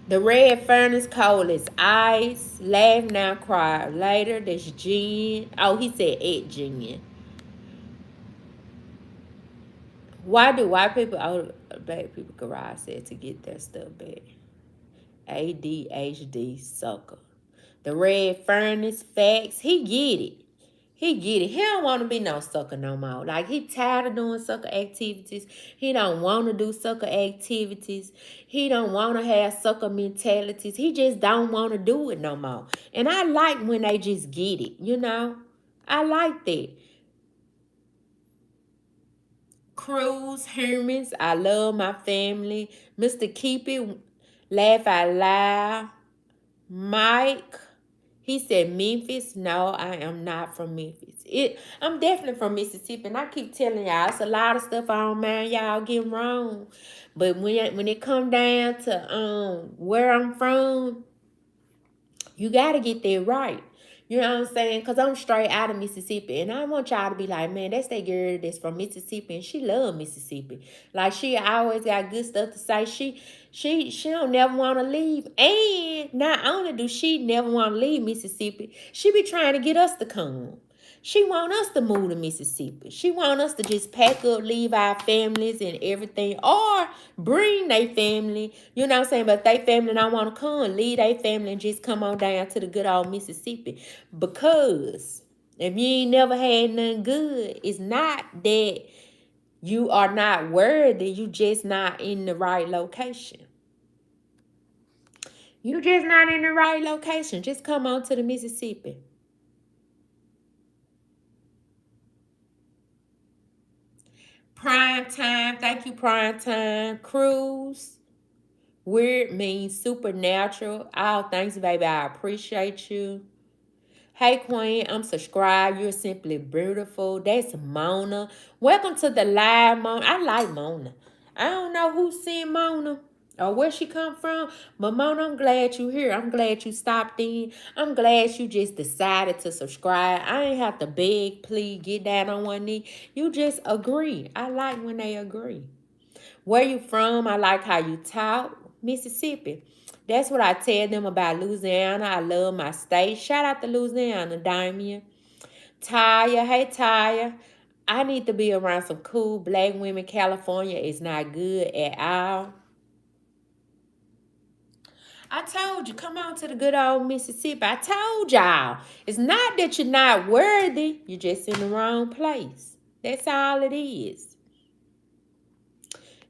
Speaker 1: The red furnace cold is ice. Laugh now, cry later. That's Jen. Oh, he said it, Jen. Why do white people, black people garage said to get that stuff back? ADHD sucker. The red furnace facts. He get it. He get it. He don't want to be no sucker no more. Like, he tired of doing sucker activities. He don't want to do sucker activities. He don't want to have sucker mentalities. He just don't want to do it no more. And I like when they just get it, you know? I like that. Cruz, Hermans, I love my family. Mr. Keep It, Laugh Out Loud. Mike, he said Memphis. No, I am not from Memphis. I'm definitely from Mississippi, and I keep telling y'all, it's a lot of stuff I don't mind y'all getting wrong. But when it come down to where I'm from, you got to get that right. You know what I'm saying? Because I'm straight out of Mississippi. And I want y'all to be like, man, that's that girl that's from Mississippi. And she love Mississippi. Like, she always got good stuff to say. She don't never want to leave. And not only do she never want to leave Mississippi, she be trying to get us to come. She want us to move to Mississippi. She want us to just pack up, leave our families and everything, or bring their family. You know what I'm saying? But if they family don't want to come, leave their family and just come on down to the good old Mississippi. Because if you ain't never had nothing good, it's not that you are not worthy. You just not in the right location. You just not in the right location. Just come on to the Mississippi. Prime time. Thank you, prime time. Cruise. Weird means supernatural. All thanks, baby. I appreciate you. Hey, Queen. I'm subscribed. You're simply beautiful. That's Mona. Welcome to the live, Mona. I like Mona. I don't know who's seeing Mona or where she come from, but Mona, I'm glad you here. I'm glad you stopped in. I'm glad you just decided to subscribe. I ain't have to beg, please, get down on one knee. You just agree. I like when they agree. Where you from? I like how you talk. Mississippi. That's what I tell them about Louisiana. I love my state. Shout out to Louisiana, Damien. Taya, hey Taya. I need to be around some cool black women. California is not good at all. I told you, come on to the good old Mississippi. I told y'all. It's not that you're not worthy. You're just in the wrong place. That's all it is.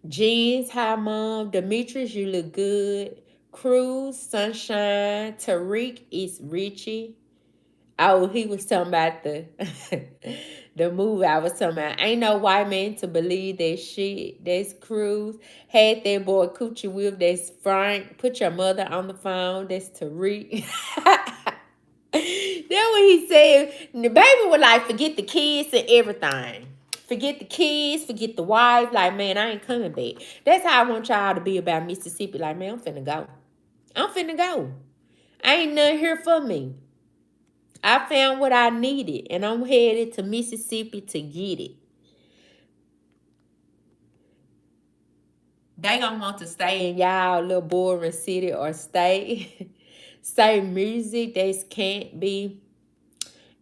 Speaker 1: Jeans, hi mom. Demetrius, you look good. Cruz, Sunshine. Tariq is Richie. Oh, he was talking about the the movie I was talking about. Ain't no white man to believe that shit. That's Cruz. Had that boy Coochie Whip. That's Frank. Put your mother on the phone. That's Tariq. That's what he said. The baby would like forget the kids and everything. Forget the kids, forget the wife. Like, man, I ain't coming back. That's how I want y'all to be about Mississippi. Like, man, I'm finna go. I'm finna go. Ain't nothing here for me. I found what I needed, and I'm headed to Mississippi to get it. They gonna want to stay in y'all little boring city or stay. Say music that can't be.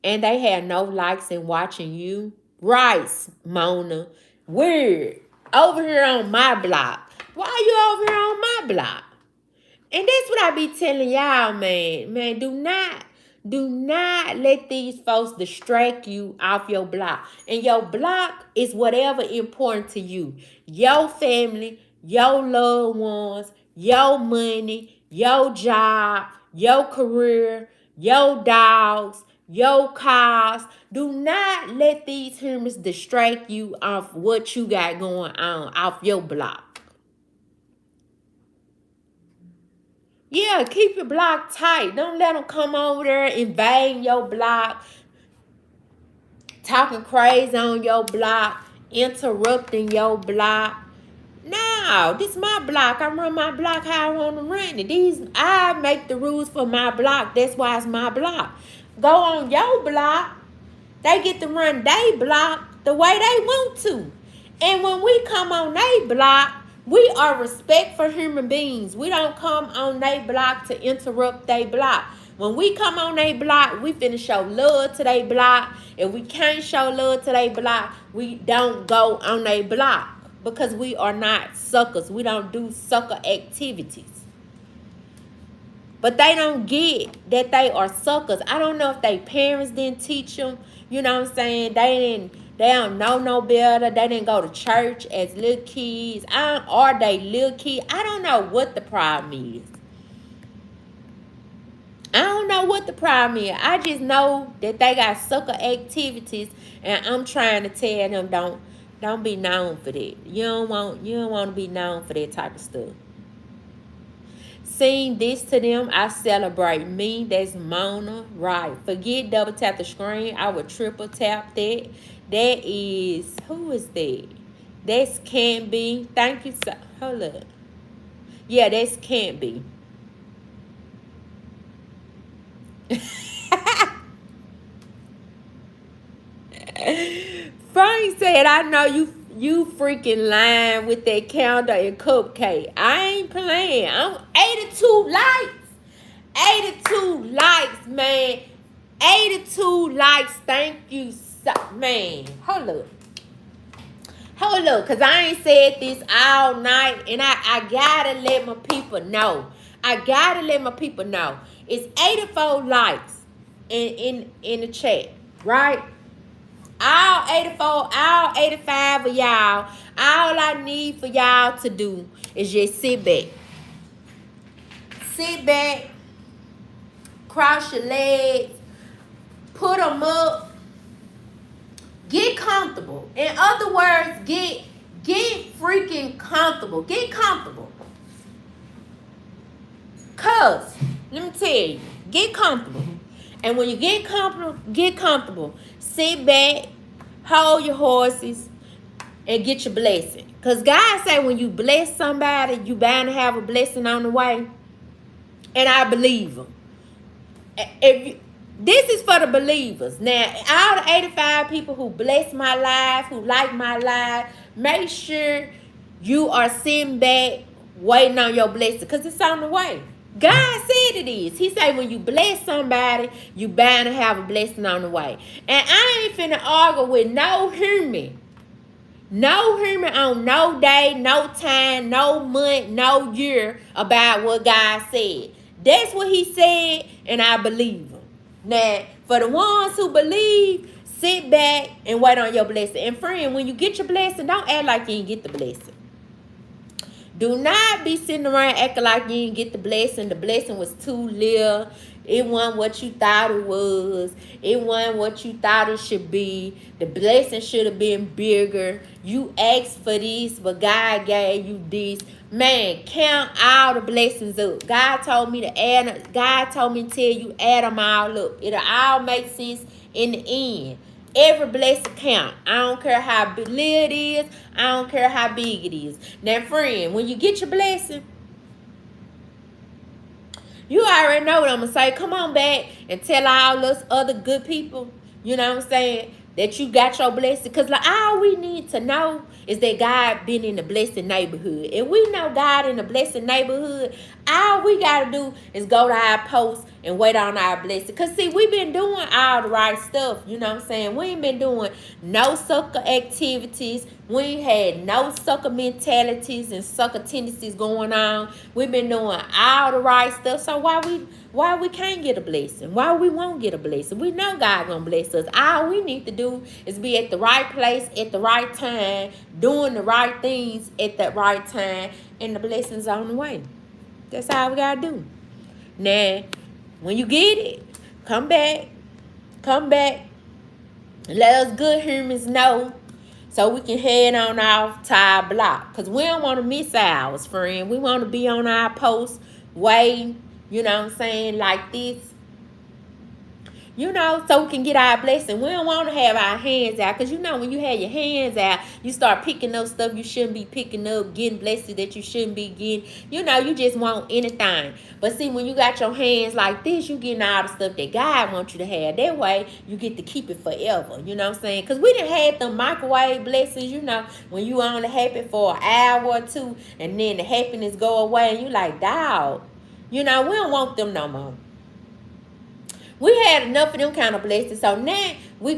Speaker 1: And they had no likes in watching you. Rice, Mona. Weird. Over here on my block. Why are you over here on my block? And that's what I be telling y'all, man. Man, do not let these folks distract you off your block. And your block is whatever important to you. Your family, your loved ones, your money, your job, your career, your dogs, your cars. Do not let these humans distract you off what you got going on off your block. Yeah, keep your block tight. Don't let them come over there invading your block, talking crazy on your block, interrupting your block. No, this is my block. I run my block how I want to run it. I make the rules for my block. That's why it's my block. Go on your block. They get to run their block the way they want to. And when we come on their block, we are respect for human beings. We don't come on their block to interrupt their block. When we come on their block, we finna show love to their block. If we can't show love to their block, we don't go on their block. Because we are not suckers. We don't do sucker activities. But they don't get that they are suckers. I don't know if their parents didn't teach them. You know what I'm saying? They don't know no better. They didn't go to church as little kids. Are they little kids? I don't know what the problem is. I don't know what the problem is. I just know that they got sucker activities, and I'm trying to tell them don't be known for that. You don't want to be known for that type of stuff. Saying this to them, I celebrate me. That's Mona. Right. Forget double tap the screen. I would triple tap that. That is, who is that? That's Can't Be. Thank you. Hold up. Yeah, that's Can't Be. Frank said, I know you freaking lying with that calendar and cupcake. I ain't playing. I'm 82 likes. 82 likes, man. 82 likes. Thank you, man. Hold up, because I ain't said this all night, and I gotta let my people know. It's 84 likes in the chat, right? All 84, all 85 of y'all, all I need for y'all to do is just sit back. Sit back, cross your legs, put them up, get comfortable. In other words, get freaking comfortable. Get comfortable. Cause, let me tell you, get comfortable. And when you get comfortable, sit back, hold your horses, and get your blessing. Because God say when you bless somebody, you bound to have a blessing on the way. And I believe him. This is for the believers. Now, all the 85 people who bless my life, who like my life, make sure you are sitting back waiting on your blessing. Because it's on the way. God said it is. He said when you bless somebody, you bound to have a blessing on the way. And I ain't finna argue with no human. No human on no day, no time, no month, no year about what God said. That's what he said, and I believe him. Now, for the ones who believe, sit back and wait on your blessing. And friend, when you get your blessing, don't act like you didn't get the blessing. Do not be sitting around acting like you didn't get the blessing. The blessing was too little. It wasn't what you thought it was. It wasn't what you thought it should be. The blessing should have been bigger. You asked for this, but God gave you this. Man, count all the blessings up. God told me to add. God told me to tell you add them all up. It'll all make sense in the end. Every blessing count. I don't care how little it is. I don't care how big it is. Now, friend, when you get your blessing, you already know what I'm going to say. Come on back and tell all us other good people, you know what I'm saying, that you got your blessing. Because like, all we need to know is that God been in the blessed neighborhood. If we know God in the blessed neighborhood, all we got to do is go to our post and wait on our blessing. Because, see, we been doing all the right stuff, you know what I'm saying? We ain't been doing no sucker activities. We ain't had no sucker mentalities and sucker tendencies going on. We've been doing all the right stuff. So why we can't get a blessing? Why we won't get a blessing? We know God gonna bless us. All we need to do is be at the right place at the right time, doing the right things at the right time, and the blessings on the way. That's all we gotta do. Now, when you get it, come back, and let us good humans know so we can head on off to our block. Because we don't want to miss ours, friend. We want to be on our post waiting, you know what I'm saying, like this. You know, so we can get our blessing. We don't want to have our hands out. Because, you know, when you have your hands out, you start picking up stuff you shouldn't be picking up, getting blessings that you shouldn't be getting. You know, you just want anything. But see, when you got your hands like this, you getting all the stuff that God wants you to have. That way, you get to keep it forever. You know what I'm saying? Because we done had the microwave blessings, you know, when you only happy for an hour or two, and then the happiness go away, and you like, dog, you know, we don't want them no more. We had enough of them kind of blessings. So now we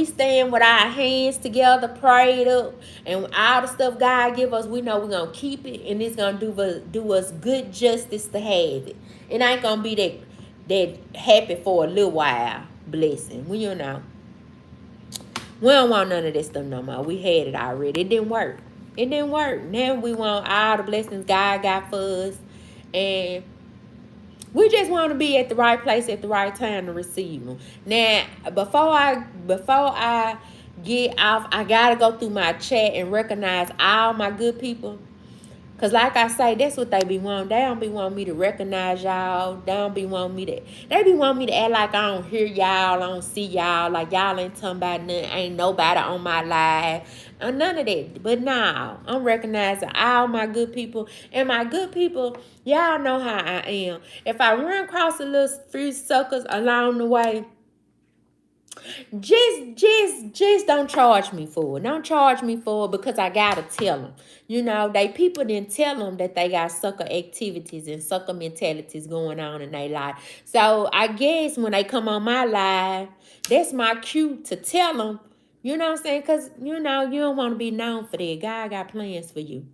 Speaker 1: stand with our hands together, prayed up, and all the stuff God give us, we know we're gonna keep it, and it's gonna do us good justice to have it. It ain't gonna be that happy for a little while blessing. We, you know, we don't want none of this stuff no more. We had it already. It didn't work. It didn't work. Now we want all the blessings God got for us, and we just want to be at the right place at the right time to receive them. Now, before I get off, I gotta go through my chat and recognize all my good people. Cause like I say, that's what they be wanting. They don't be wanting me to recognize y'all. They don't be wanting me to. They be wanting me to act like I don't hear y'all, I don't see y'all, like y'all ain't talking about nothing. Ain't nobody on my live, none of that. But now I'm recognizing all my good people, and my good people, y'all know how I am. If I run across a little few suckers along the way, just don't charge me for it. Don't charge me for it, because I gotta tell them. You know, they people didn't tell them that they got sucker activities and sucker mentalities going on in their life. So I guess when they come on my live, that's my cue to tell them. You know what I'm saying? Because, you know, you don't want to be known for that. God got plans for you.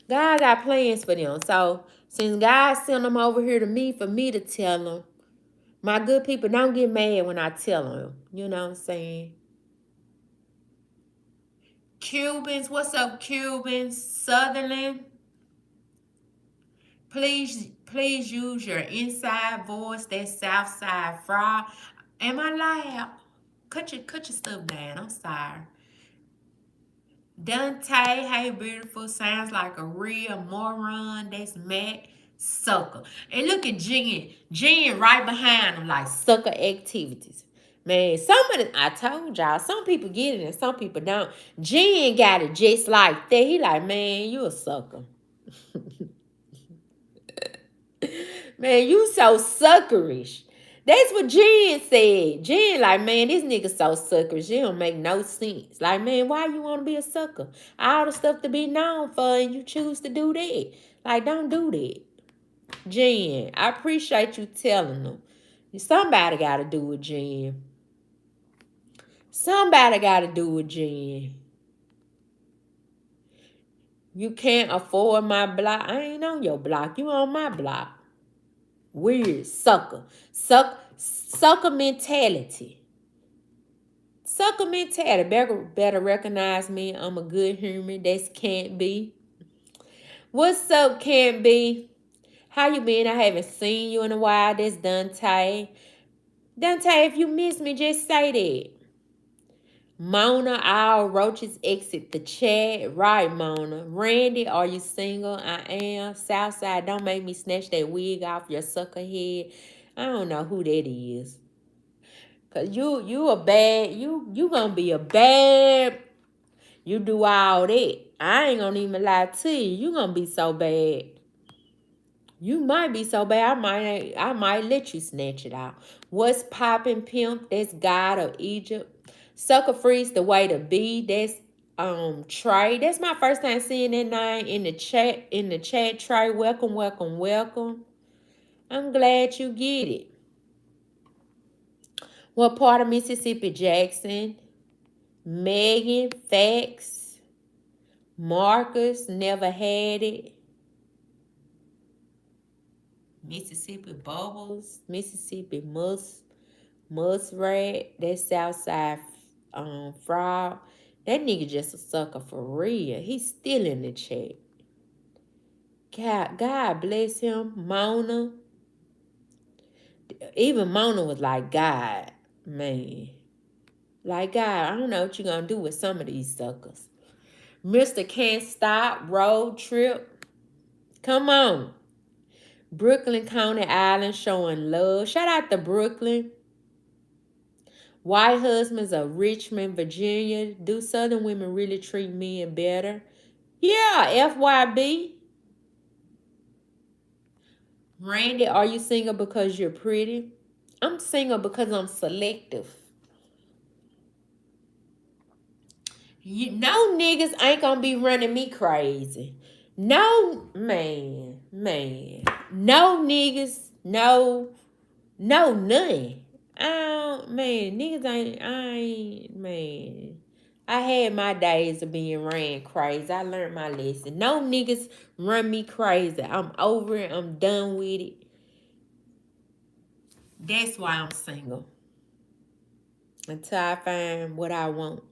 Speaker 1: God got plans for them. So since God sent them over here to me for me to tell them, my good people, don't get mad when I tell them. You know what I'm saying? Cubans, what's up, Cubans? Sutherland, please use your inside voice. That Southside fraud. Am I loud? Cut your stuff down. I'm sorry. Dante, hey beautiful, sounds like a real moron. That's Matt Sucker. And look at Jen right behind him, like sucker activities. Man, I told y'all, some people get it and some people don't. Jen got it just like that. He like, man, you a sucker. Man, you so suckerish. That's what Jen said. Jen like, man, this nigga so suckerish. It don't make no sense. Like, man, why you want to be a sucker? All the stuff to be known for, and you choose to do that. Like, don't do that. Jen, I appreciate you telling them. Somebody got to do it, Jen. Somebody got to do it, Jen. You can't afford my block. I ain't on your block. You on my block. Weird sucker. Sucker mentality. Sucker mentality. Better recognize me. I'm a good human. That's Can't Be. What's up, Can't Be? How you been? I haven't seen you in a while. That's Dante. Dante, if you miss me, just say that. Mona, all roaches exit the chat. Right, Mona. Randy, are you single? I am. Southside, don't make me snatch that wig off your sucker head. I don't know who that is. Cause you a bad, you gonna be a bad, you do all that. I ain't gonna even lie to you. You gonna be so bad. You might be so bad, I might let you snatch it out. What's poppin', pimp? That's God of Egypt. Sucker freeze the way to be. That's Trey. That's my first time seeing that name in the chat. Trey. Welcome, welcome, welcome. I'm glad you get it. What part of Mississippi, Jackson? Megan, facts. Marcus, never had it. Mississippi Bubbles, Mississippi Muskrat, that's Southside Fraud. That nigga just a sucker for real. He's still in the chat. God bless him. Mona. Even Mona was like, God, man. Like, God, I don't know what you're going to do with some of these suckers. Mr. Can't Stop, Road Trip. Come on. Brooklyn County Island showing love. Shout out to Brooklyn. White husbands of Richmond, Virginia. Do Southern women really treat men better? Yeah, FYB. Randy, are you single because you're pretty? I'm single because I'm selective. No niggas ain't gonna be running me crazy. No, man. No niggas, no, none. Man. I had my days of being ran crazy. I learned my lesson. No niggas run me crazy. I'm over it. I'm done with it. That's why I'm single. Until I find what I want.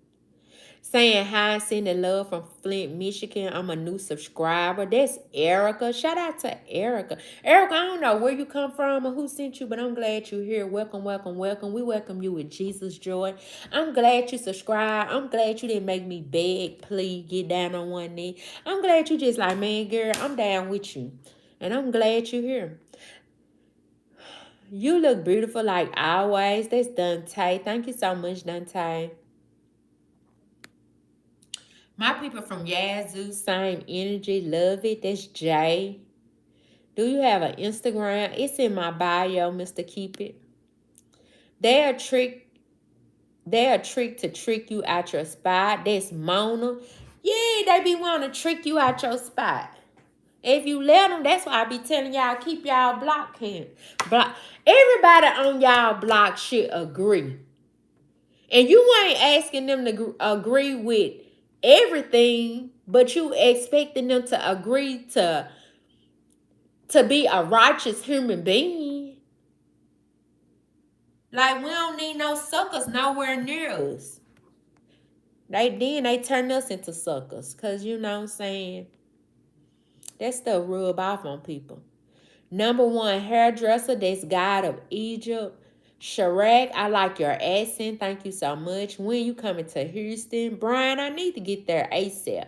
Speaker 1: Saying hi, sending love from Flint, Michigan. I'm a new subscriber. That's Erica. Shout out to Erica. Erica, I don't know where you come from or who sent you, but I'm glad you're here. Welcome, welcome, welcome. We welcome you with Jesus joy. I'm glad you subscribed. I'm glad you didn't make me beg, please, get down on one knee. I'm glad you just like, man, girl, I'm down with you. And I'm glad you're here. You look beautiful like always. That's Dante. Thank you so much, Dante. My people from Yazoo, same energy, love it. That's Jay. Do you have an Instagram? It's in my bio, Mr. Keep It. They're a trick to trick you out your spot. That's Mona. Yeah, they be wanting to trick you out your spot. If you let them, that's why I be telling y'all, keep y'all block him. Block. Everybody on y'all block should agree. And you ain't asking them to agree with everything, but you expecting them to agree to be a righteous human being. Like, we don't need no suckers nowhere near us. They turn us into suckers. Because, you know what I'm saying, that stuff rub off on people. Number one hairdresser, that's God of Egypt. Sharek, I like your accent. Thank you so much. When you coming to Houston? Brian, I need to get there ASAP.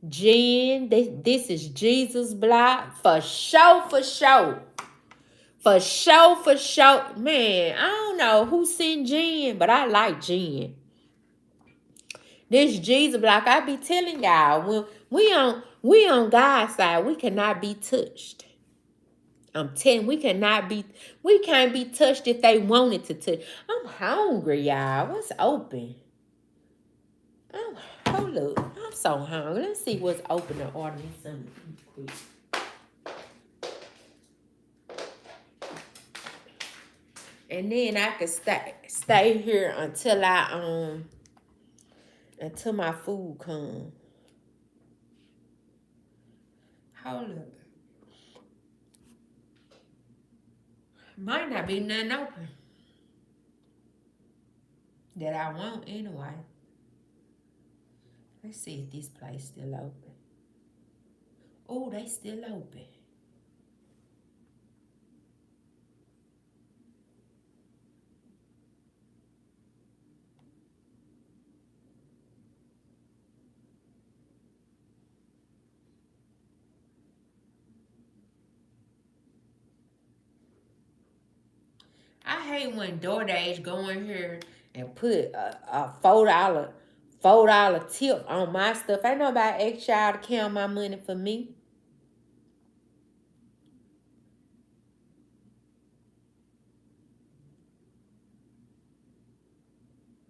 Speaker 1: Jen, this is Jesus block. For sure. For sure. Man, I don't know who sent Jen, but I like Jen. This Jesus block, I be telling y'all, when we on God's side, we cannot be touched. I'm telling, we can't be touched if they wanted to touch. I'm hungry, y'all. What's open? Hold up. I'm so hungry. Let's see what's open to order me something quick. And then I could stay here until my food come. Hold up. Might not be nothing open that I want anyway. Let's see if this place still open. Oh, they still open. I hate when DoorDash go in here and put a $4 tip on my stuff. Ain't nobody ask y'all to count my money for me.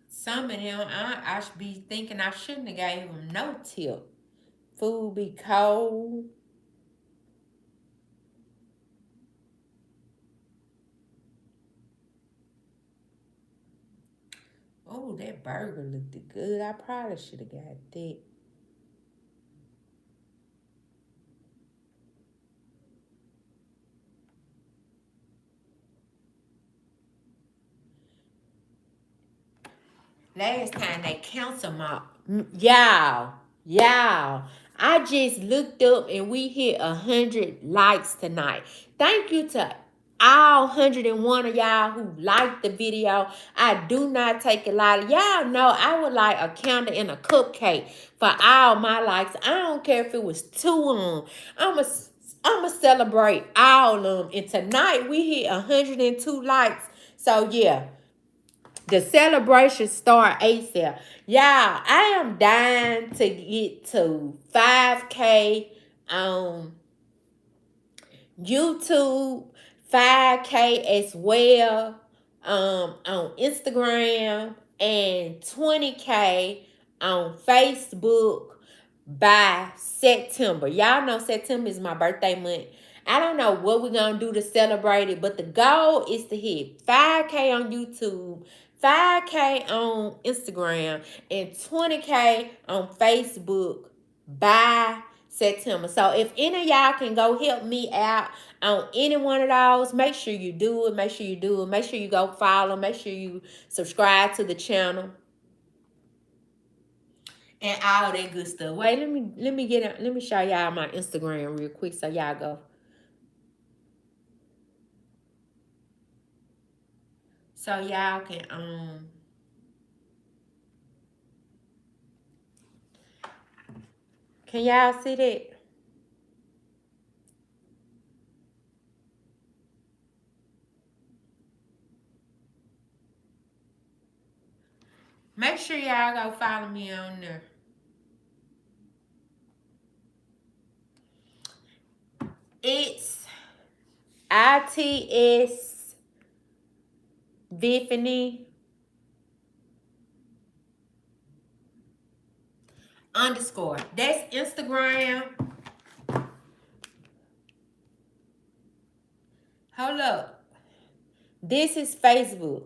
Speaker 1: Some of them, I should be thinking I shouldn't have gave them no tip. Food be cold. Oh, that burger looked good. I probably should have got that. Last time they canceled my y'all. I just looked up and we hit 100 likes tonight. Thank you to all 101 of y'all who liked the video. I do not take it lightly. Y'all know I would like a candle and a cupcake for all my likes. I don't care if it was 2 on. I'ma celebrate all of them. And tonight we hit 102 likes. So yeah. The celebration start ASAP. Y'all, I am dying to get to 5K on YouTube, 5K as well on Instagram, and 20K on Facebook by September. Y'all know September is my birthday month. I don't know what we're going to do to celebrate it, but the goal is to hit 5K on YouTube, 5K on Instagram, and 20K on Facebook by September. So if any of y'all can go help me out on any one of those, make sure you do it. Make sure you do it. Make sure you go follow. Make sure you subscribe to the channel and all that good stuff. Wait, let me show y'all my Instagram real quick so y'all go. So y'all can y'all see that? Make sure y'all go follow me on there. It's ITS Biffany _ That's Instagram. Hold up. This is Facebook.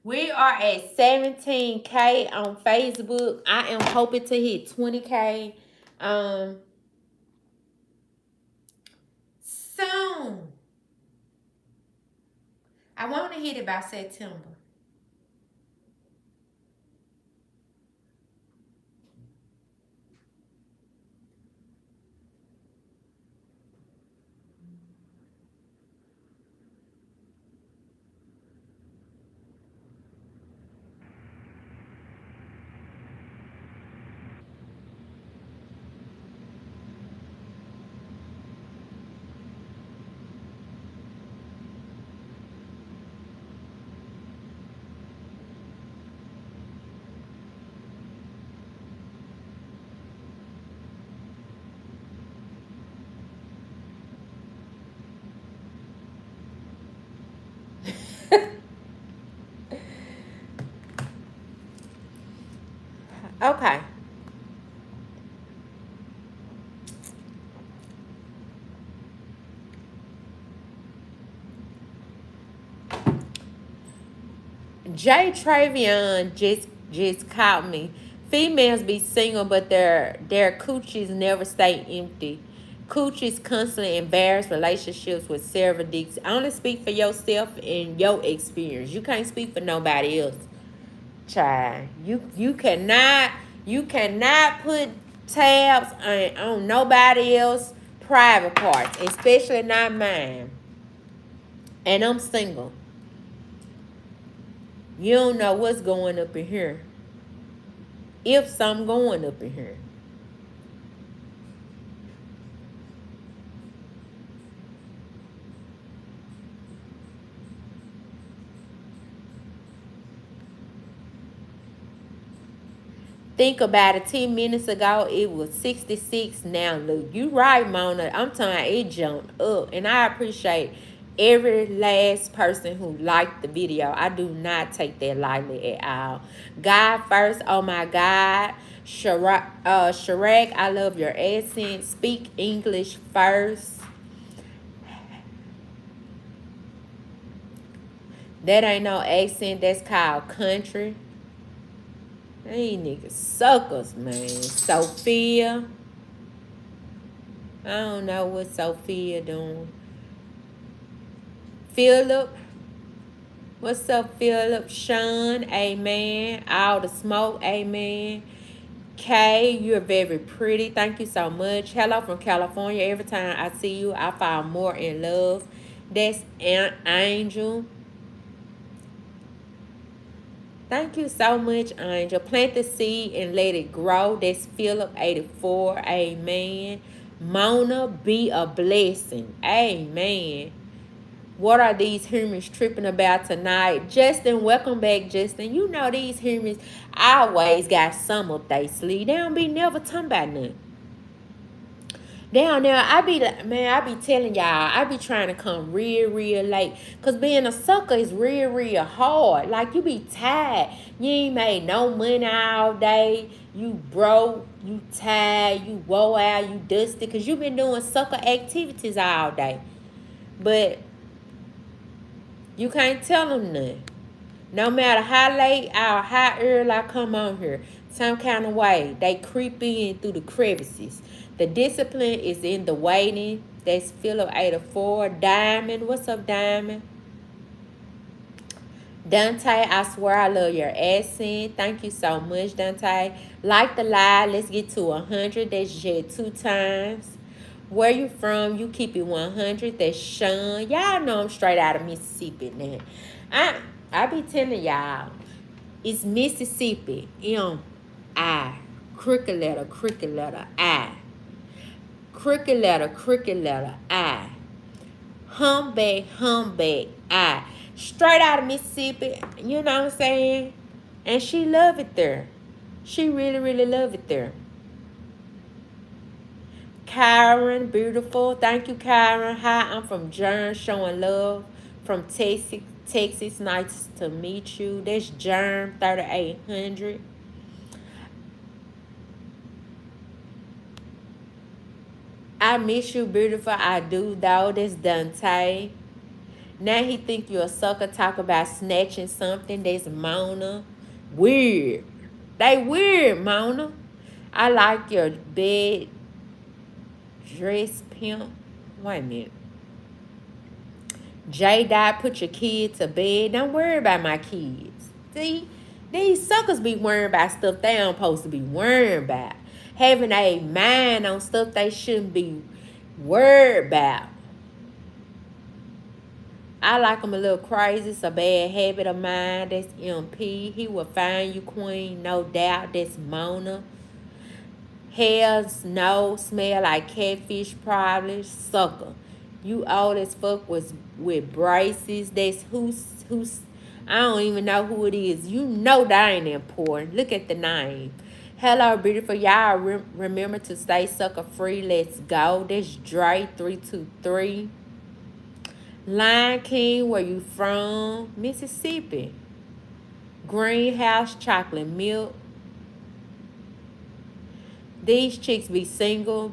Speaker 1: We are at 17K on Facebook. I am hoping to hit 20K soon. I want to hit it by September. Okay. Jay Travion just caught me. Females be single, but their coochies never stay empty. Coochies constantly embarrass relationships with several dicks. Only speak for yourself and your experience. You can't speak for nobody else. Child, you cannot put tabs on nobody else private parts, especially not mine. And I'm single. You don't know what's going up in here. If some going up in here. Think about it. 10 minutes ago, it was 66. Now, look, you right, Mona. I'm telling you, it jumped up. And I appreciate every last person who liked the video. I do not take that lightly at all. God first. Oh, my God. Shrek, I love your accent. Speak English first. That ain't no accent. That's called country. These niggas suckers, man. Sophia. I don't know what Sophia doing. Philip. What's up, Philip? Sean. Amen. All the smoke. Amen. Kay, you're very pretty. Thank you so much. Hello from California. Every time I see you, I fall more in love. That's Angel. Thank you so much, Angel. Plant the seed and let it grow. That's Philip 84. Amen. Mona, be a blessing. Amen. What are these humans tripping about tonight? Justin, welcome back, Justin. You know these humans always got some up they sleeve. They don't be never talking about nothing. Down there, I be like, man, I be telling y'all, I be trying to come real late. Cause being a sucker is real hard. Like you be tired. You ain't made no money all day. You broke, you tired, you wore out, you dusty. Cause you been doing sucker activities all day. But you can't tell them nothing. No matter how late or how early I come on here, some kind of way, they creep in through the crevices. The discipline is in the waiting. That's Philip 84. Diamond, what's up, Diamond? Dante, I swear I love your accent. Thank you so much, Dante. Like the live, let's get to 100. That's Jet 2 times. Where you from? You keep it 100. That's Sean. Y'all know I'm straight out of Mississippi now. I be telling y'all, it's Mississippi. I. Crooked letter, I. Crooked letter, I. Humbug, I. Straight out of Mississippi, you know what I'm saying? And she love it there. She really love it there. Karen, beautiful. Thank you, Karen. Hi, I'm from Jern, showing love from Texas. Texas, nice to meet you. That's Germ 3800. I miss you, beautiful. I do, though. That's Dante. Now he think you a sucker. Talk about snatching something. That's Mona. Weird. They weird, Mona. I like your bed dress pimp. Wait a minute. J-Dot, put your kid to bed. Don't worry about my kids. See? These suckers be worrying about stuff they don't supposed to be worrying about. Having a mind on stuff they shouldn't be worried about. I like him a little crazy. It's a bad habit of mine. That's MP. He will find you, queen. No doubt. That's Mona. Hell's no. Smell like catfish probably. Sucker. You old as fuck was with braces. That's who's I don't even know who it is. You know that ain't important. Look at the name. Hello, beautiful. Y'all remember to stay sucker free. Let's go. That's Dre 323. Lion King, where you from? Mississippi. Greenhouse chocolate milk. These chicks be single.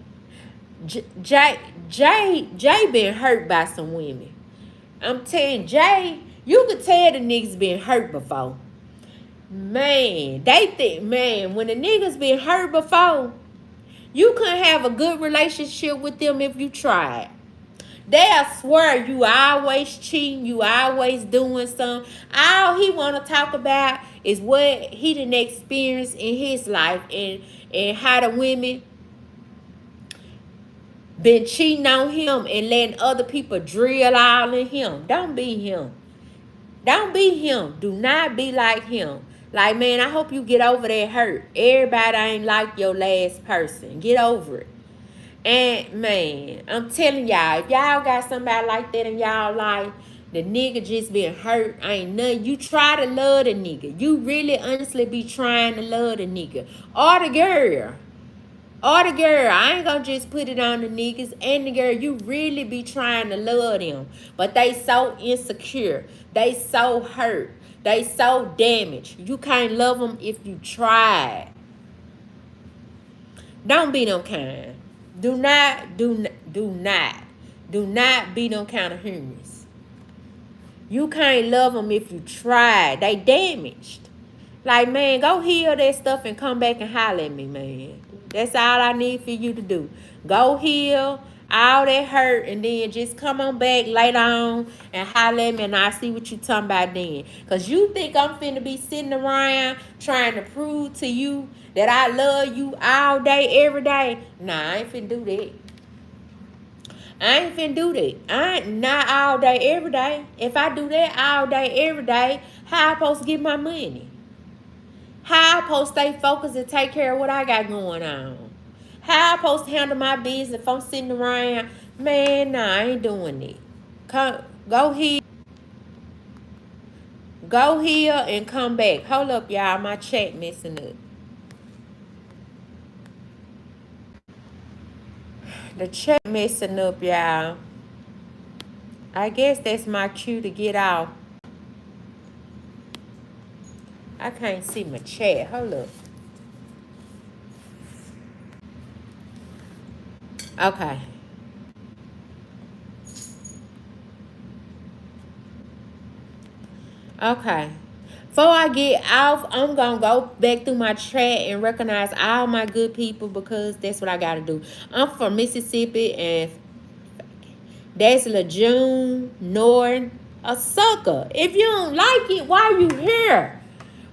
Speaker 1: Jay been hurt by some women. I'm telling Jay, you could tell the niggas been hurt before. Man, they think, man, when the niggas been hurt before, you couldn't have a good relationship with them if you tried. They'll swear you always cheating, you always doing something. All he want to talk about is what he done experienced in his life, and how the women been cheating on him and letting other people drill all in him. Don't be him. Don't be him. Do not be like him. Like, man, I hope you get over that hurt. Everybody ain't like your last person. Get over it. And, man, I'm telling y'all, if y'all got somebody like that in y'all life, the nigga just been hurt, ain't nothing. You try to love the nigga. You really honestly be trying to love the nigga. Or the girl. Or the girl. I ain't gonna just put it on the niggas and the girl. You really be trying to love them. But they so insecure. They so hurt. They so damaged. You can't love them if you try. Don't be no kind. Do not be no kind of humans. You can't love them if you try. They damaged. Like, man, go heal that stuff and come back and holler at me, man. That's all I need for you to do. Go heal all that hurt and then just come on back later on and holler at me, and I'll see what you talking about then. Because you think I'm finna be sitting around trying to prove to you that I love you all day, every day. Nah, I ain't finna do that. I ain't finna do that. I ain't not all day, every day. If I do that all day, every day, how I supposed to get my money? How I supposed to stay focused and take care of what I got going on? How I supposed to handle my business if I'm sitting around? Man, nah, I ain't doing it. Go here. Go here and come back. Hold up, y'all. My chat messing up. The chat messing up, y'all. I guess that's my cue to get off. I can't see my chat. Hold up. Okay. Okay. Before I get off, I'm going to go back through my chat and recognize all my good people, because that's what I got to do. I'm from Mississippi, and that's LeJune Norton, a sucker. If you don't like it, why are you here?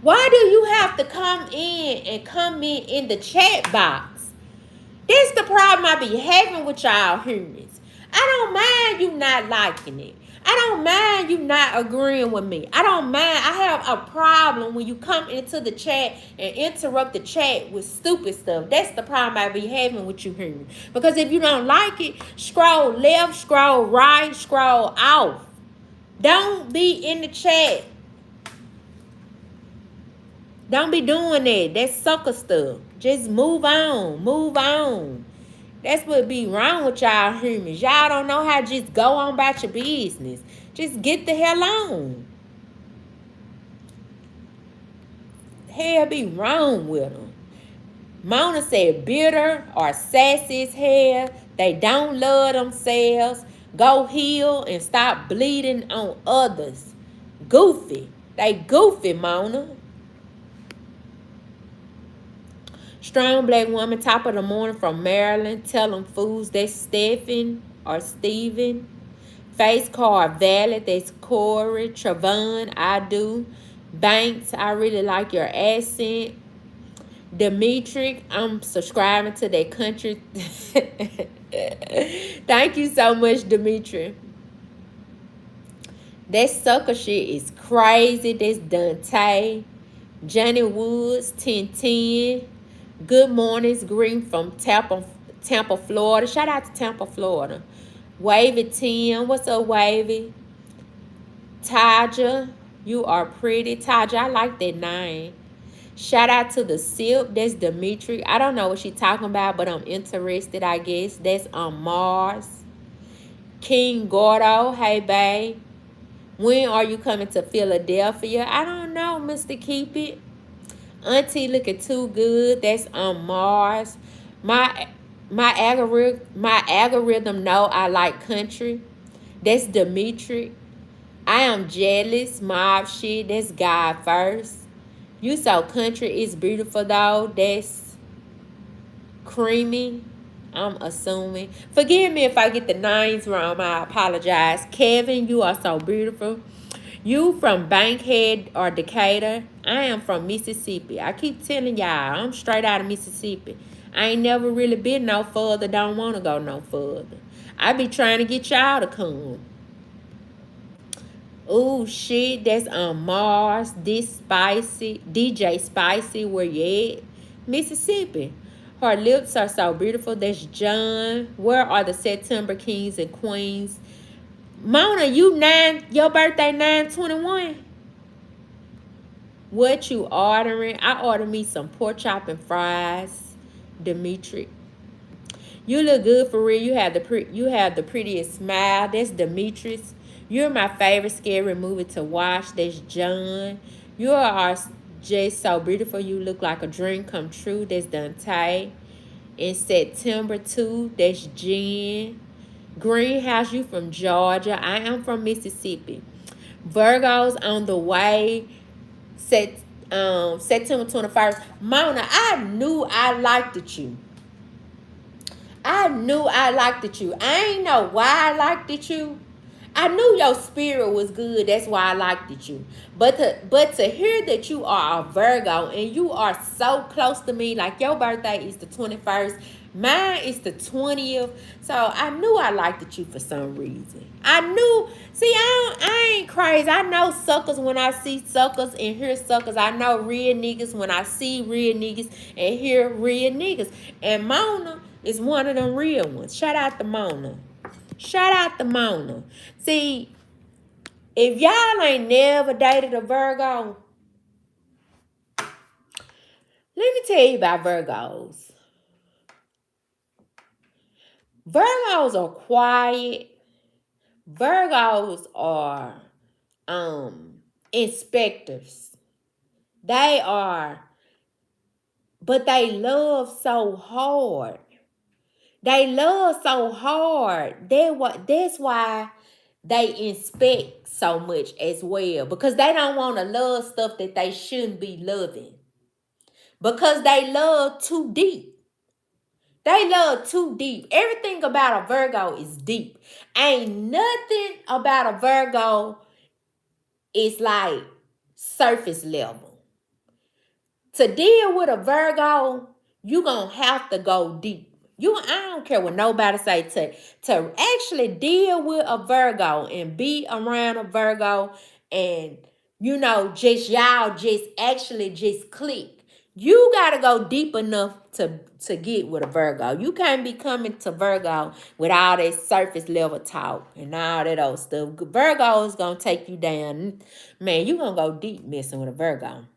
Speaker 1: Why do you have to come in and comment in the chat box? This the problem I be having with y'all humans. I don't mind you not liking it. I don't mind you not agreeing with me. I don't mind. I have a problem when you come into the chat and interrupt the chat with stupid stuff. That's the problem I be having with you humans. Because if you don't like it, scroll left, scroll right, scroll off. Don't be in the chat. Don't be doing that. That's sucker stuff. Just move on. Move on. That's what be wrong with y'all humans. Y'all don't know how to just go on about your business. Just get the hell on. Hell be wrong with them. Mona said bitter or sassy as hell. They don't love themselves. Go heal and stop bleeding on others. Goofy. They goofy, Mona. Strong black woman, top of the morning from Maryland. Tell them fools that's Stephen or Steven. Face card valid. That's Corey. Travon, I do. Banks, I really like your accent. Dimitri, I'm subscribing to that country. Thank you so much, Dimitri. That sucker shit is crazy. That's Dante. Johnny Woods, 1010. Good mornings, Green from Tampa, Florida. Shout out to Tampa, Florida. Wavy 10. What's up, Wavy? Taja, you are pretty. Taja, I like that name. Shout out to the SIP. That's Dimitri. I don't know what she's talking about, but I'm interested, I guess. That's on Mars. King Gordo. Hey, babe. When are you coming to Philadelphia? I don't know, Mr. Keep It. Auntie looking too good. That's on Mars. My my algorithm know I like country. That's Dimitri. I am jealous, mob shit. That's God first. You so country is beautiful though. That's creamy. I'm assuming. Forgive me if I get the names wrong. I apologize. Kevin, you are so beautiful. You from Bankhead or Decatur? I am from Mississippi. I keep telling y'all, I'm straight out of Mississippi. I ain't never really been no further. Don't want to go no further. I be trying to get y'all to come. Oh shit, that's on Mars. This spicy DJ Spicy. Where you at? Mississippi. Her lips are so beautiful. That's John. Where are the September kings and queens? Mona, you nine. Your birthday 9/21. What you ordering? I ordered me some pork chop and fries. Dimitri. You look good for real. You have the prettiest smile. That's Demetrius. You're my favorite scary movie to watch. That's John. You are just so beautiful. You look like a dream come true. That's Dante. In September 2, that's Jen. Greenhouse, you from Georgia. I am from Mississippi. Virgos on the way. Set September 21st. Mona, I knew I liked it you. I knew I liked it you. I ain't know why I liked it you. I knew your spirit was good. That's why I liked it you. But to hear that you are a Virgo and you are so close to me, like your birthday is the 21st, mine is the 20th. So I knew I liked it you for some reason. I knew. See, I ain't crazy. I know suckers when I see suckers and hear suckers. I know real niggas when I see real niggas and hear real niggas. And Mona is one of them real ones. Shout out to Mona. Shout out to Mona. See, if y'all ain't never dated a Virgo, let me tell you about Virgos. Virgos are quiet. Virgos are inspectors. They are, but they love so hard. They love so hard. That's why they inspect so much as well. Because they don't want to love stuff that they shouldn't be loving. Because they love too deep. They love too deep. Everything about a Virgo is deep. Ain't nothing about a Virgo is like surface level. To deal with a Virgo, you gonna have to go deep. I don't care what nobody say. To actually deal with a Virgo and be around a Virgo and just y'all just actually just click. You gotta go deep enough to get with a Virgo. You can't be coming to Virgo with all that surface level talk and all that old stuff. Virgo is gonna take you down. Man, you gonna go deep messing with a Virgo.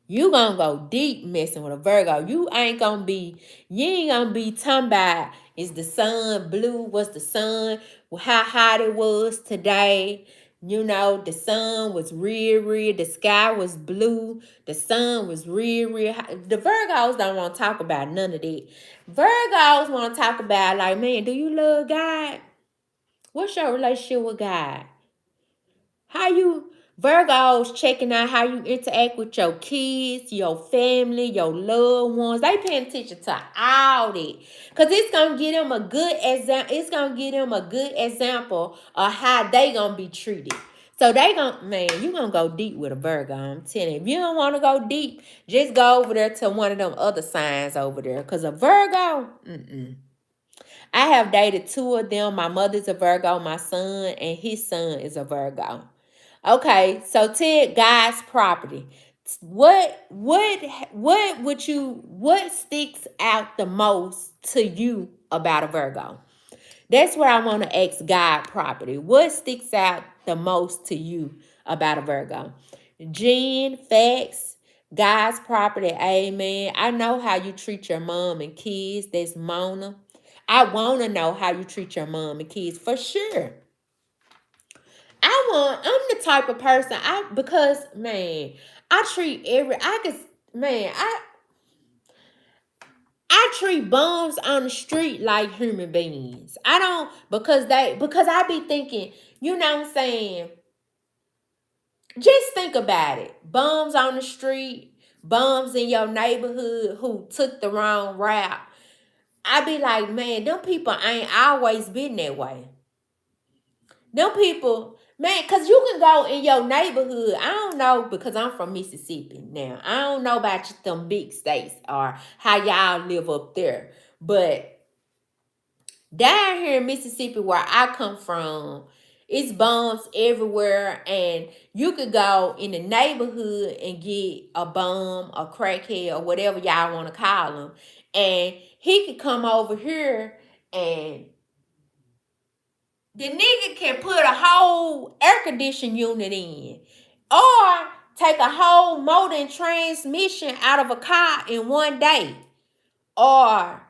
Speaker 1: You gonna go deep messing with a Virgo. You ain't gonna be talking about is the sun blue? Was the sun how hot it was today? The sun was real. The sky was blue. The sun was real hot. The Virgos don't want to talk about none of that. Virgos want to talk about like, man, do you love God? What's your relationship with God? How you Virgos checking out how you interact with your kids, your family, your loved ones. They paying attention to all that. Cause it's gonna give them a good example. It's gonna give them a good example of how they gonna be treated. So you gonna go deep with a Virgo. I'm telling you. If you don't want to go deep, just go over there to one of them other signs over there. Cause a Virgo, I have dated two of them. My mother's a Virgo, my son, and his son is a Virgo. Okay, so Ted, God's property. What sticks out the most to you about a Virgo? That's what I want to ask God property. What sticks out the most to you about a Virgo? Jen, facts, God's property, amen. I know how you treat your mom and kids. That's Mona. I want to know how you treat your mom and kids for sure. I'm the type of person because man, I treat every I could man, I treat bums on the street like human beings. I don't because I be thinking, you know what I'm saying? Just think about it. Bums on the street, bums in your neighborhood who took the wrong route. I be like, man, them people ain't always been that way. Them people, man, because you can go in your neighborhood. I don't know because I'm from Mississippi now. I don't know about them big states or how y'all live up there. But down here in Mississippi, where I come from, it's bums everywhere, and you could go in the neighborhood and get a bum, a crackhead, or whatever y'all want to call him, and he could come over here and the nigga can put a whole air conditioning unit in, or take a whole motor and transmission out of a car in one day, or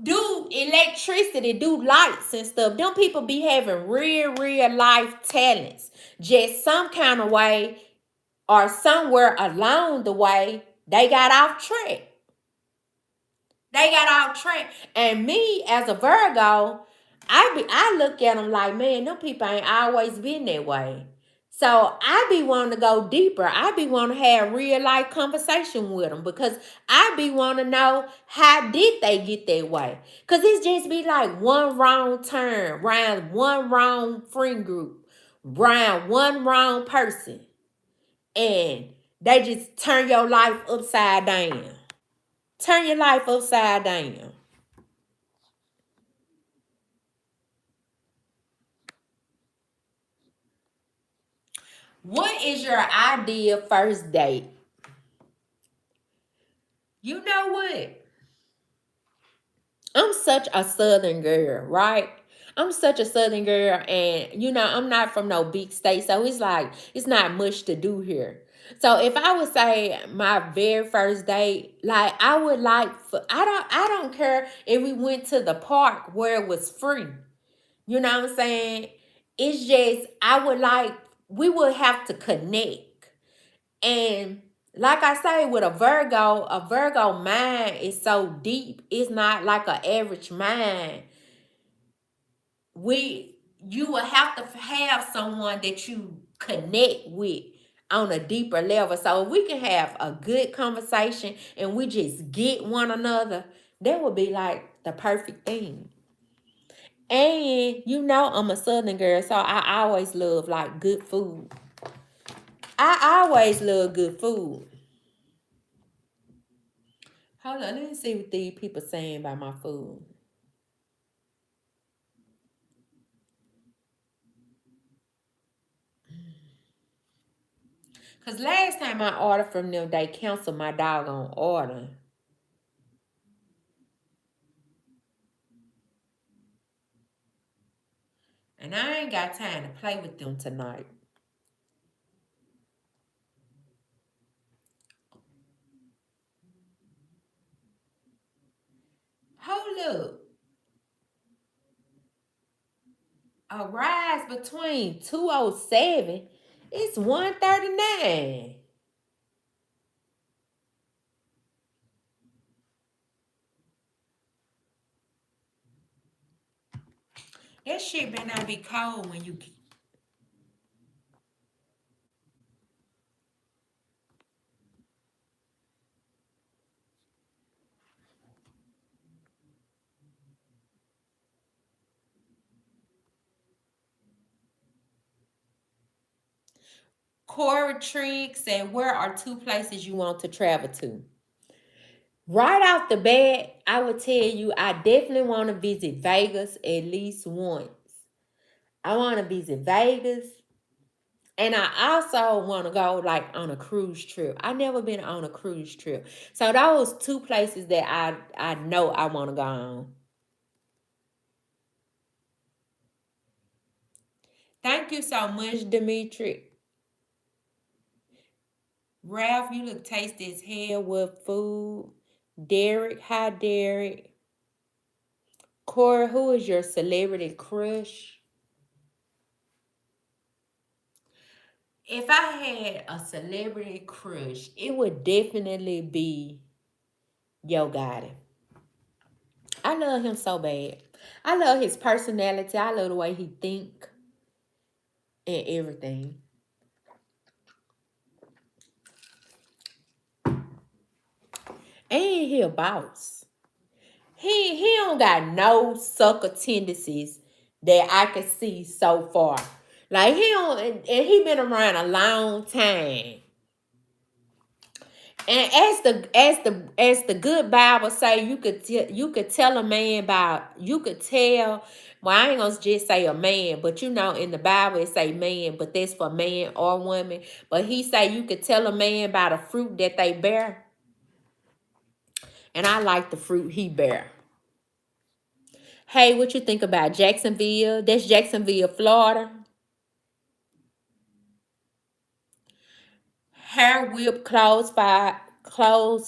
Speaker 1: do electricity, do lights and stuff. Them people be having real life talents. Just some kind of way or somewhere along the way, they got off track. They got off track. And me as a Virgo, I look at them like, man, them people ain't always been that way. So I be wanting to go deeper. I be wanting to have real life conversation with them because I be wanting to know how did they get that way. Because it's just be like one wrong turn, round one wrong friend group, round one wrong person. And they just turn your life upside down. Turn your life upside down. What is your ideal first date? You know what? I'm such a southern girl, right? I'm such a southern girl, and I'm not from no big state, so it's like it's not much to do here. So if I would say my very first date, like I would like for I don't care if we went to the park where it was free. You know what I'm saying? It's just I would like we would have to connect. And like I say, with a Virgo mind is so deep. It's not like an average mind. You will have to have someone that you connect with on a deeper level. So if we can have a good conversation and we just get one another, that would be like the perfect thing. And I'm a southern girl, so I always love like good food. I always love good food. Hold on, let me see what these people saying about my food. Cause last time I ordered from them, they canceled my doggone order. And I ain't got time to play with them tonight. Hold up. A rise between 207. It's 139. That shit better not be cold when you Cora Trigg said, where are two places you want to travel to? Right off the bat, I would tell you I definitely want to visit Vegas at least once. I want to visit Vegas. And I also want to go like on a cruise trip. I never been on a cruise trip. So those two places that I know I want to go on. Thank you so much, Dimitri. Ralph, you look tasty as hell with food. Derek, hi Derek. Corey, who is your celebrity crush? If I had a celebrity crush, it would definitely be Yo got it. I love him so bad. I love his personality. I love the way he think and everything. And he a boss. He don't got no sucker tendencies that I can see so far. Like he don't, and he been around a long time. And as the good Bible say, you could tell a man about, you could tell. Well, I ain't gonna just say a man, but in the Bible it say man, but that's for man or woman. But he say you could tell a man by the fruit that they bear, and I like the fruit he bear. Hey, what you think about Jacksonville? That's Jacksonville, Florida. Hair whip, clothes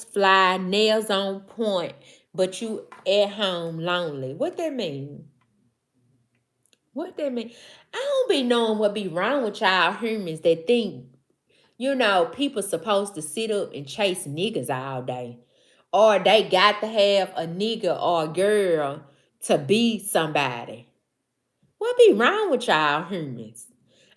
Speaker 1: fly, nails on point, but you at home lonely. What that mean? What that mean? I don't be knowing what be wrong with y'all humans that think, people supposed to sit up and chase niggas all day. Or they got to have a nigga or a girl to be somebody. What be wrong with y'all humans?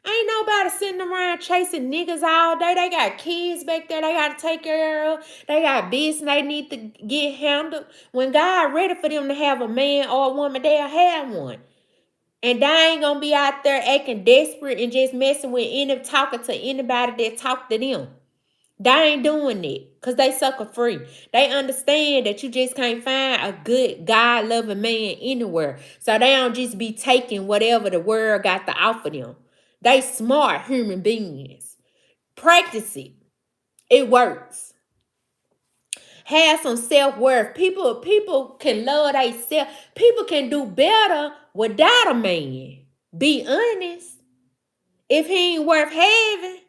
Speaker 1: Ain't nobody sitting around chasing niggas all day. They got kids back there they got to take care of. They got business they need to get handled. When God ready for them to have a man or a woman, they'll have one. And they ain't gonna be out there acting desperate and just messing with talking to anybody that talk to them. They ain't doing it because they sucker free. They understand that you just can't find a good God loving man anywhere. So they don't just be taking whatever the world got to offer them. They smart human beings. Practice it. It works. Have some self-worth. People can love themselves. People can do better without a man. Be honest. If he ain't worth having.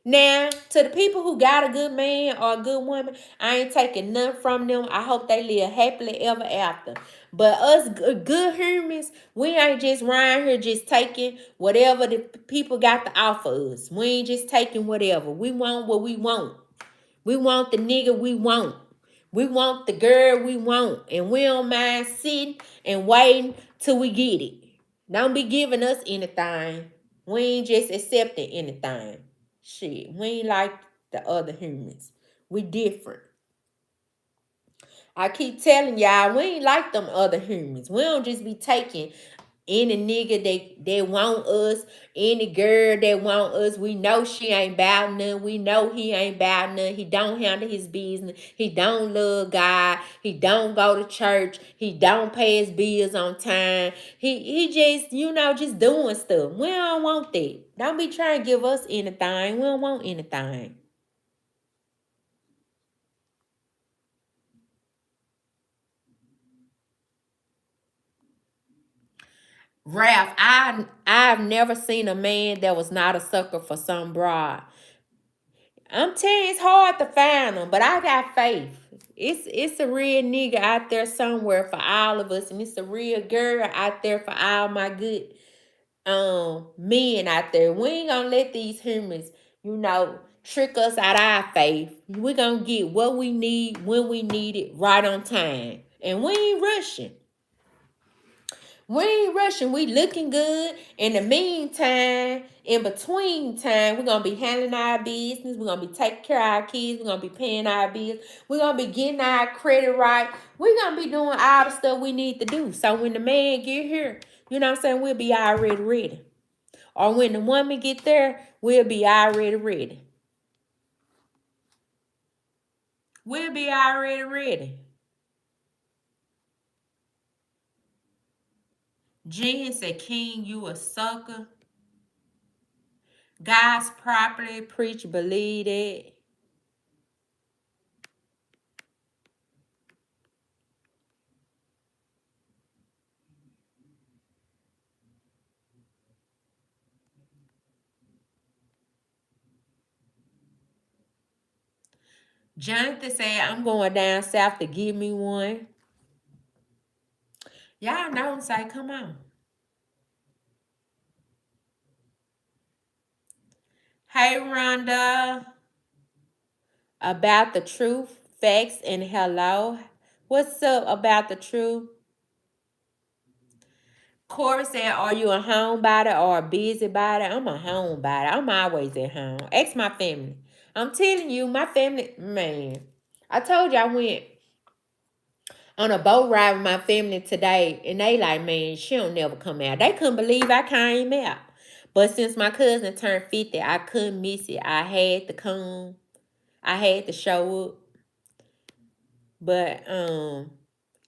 Speaker 1: Now, to the people who got a good man or a good woman, I ain't taking nothing from them. I hope they live happily ever after. But us good humans, we ain't just around here just taking whatever the people got to offer us. We ain't just taking whatever. We want what we want. We want the nigga we want. We want the girl we want. And we don't mind sitting and waiting till we get it. Don't be giving us anything. We ain't just accepting anything. Shit, we ain't like the other humans. We different. I keep telling y'all, we ain't like them other humans. We don't just be taking any nigga that want us, any girl that want us. We know she ain't about none. We know he ain't about none. He don't handle his business. He don't love God. He don't go to church. He don't pay his bills on time. He just, just doing stuff. We don't want that. Don't be trying to give us anything. We don't want anything. Ralph, I've never seen a man that was not a sucker for some broad. I'm telling you, it's hard to find them, but I got faith. It's a real nigga out there somewhere for all of us, and it's a real girl out there for all my good men out there. We ain't gonna let these humans, trick us out our faith. We're gonna get what we need when we need it right on time. And we ain't rushing. We ain't rushing. We looking good. In the meantime, in between time, we're going to be handling our business. We're going to be taking care of our kids. We're going to be paying our bills. We're going to be getting our credit right. We're going to be doing all the stuff we need to do. So when the man get here, you know what I'm saying, we'll be already ready. Or when the woman get there, we'll be already ready. We'll be already ready. Jen said, King, you a sucker. God's property, preach, believe it. Jonathan said, I'm going down south to give me one. Y'all know, say, come on. Hey, Rhonda. About the truth, facts, and hello. What's up about the truth? Corey said, are you a homebody or a busybody? I'm a homebody. I'm always at home. Ask my family. I'm telling you, my family, man. I told you I went on a boat ride with my family today, and they like, man, she don't never come out. They couldn't believe I came out. But since my cousin turned 50, I couldn't miss it. I had to come. I had to show up. But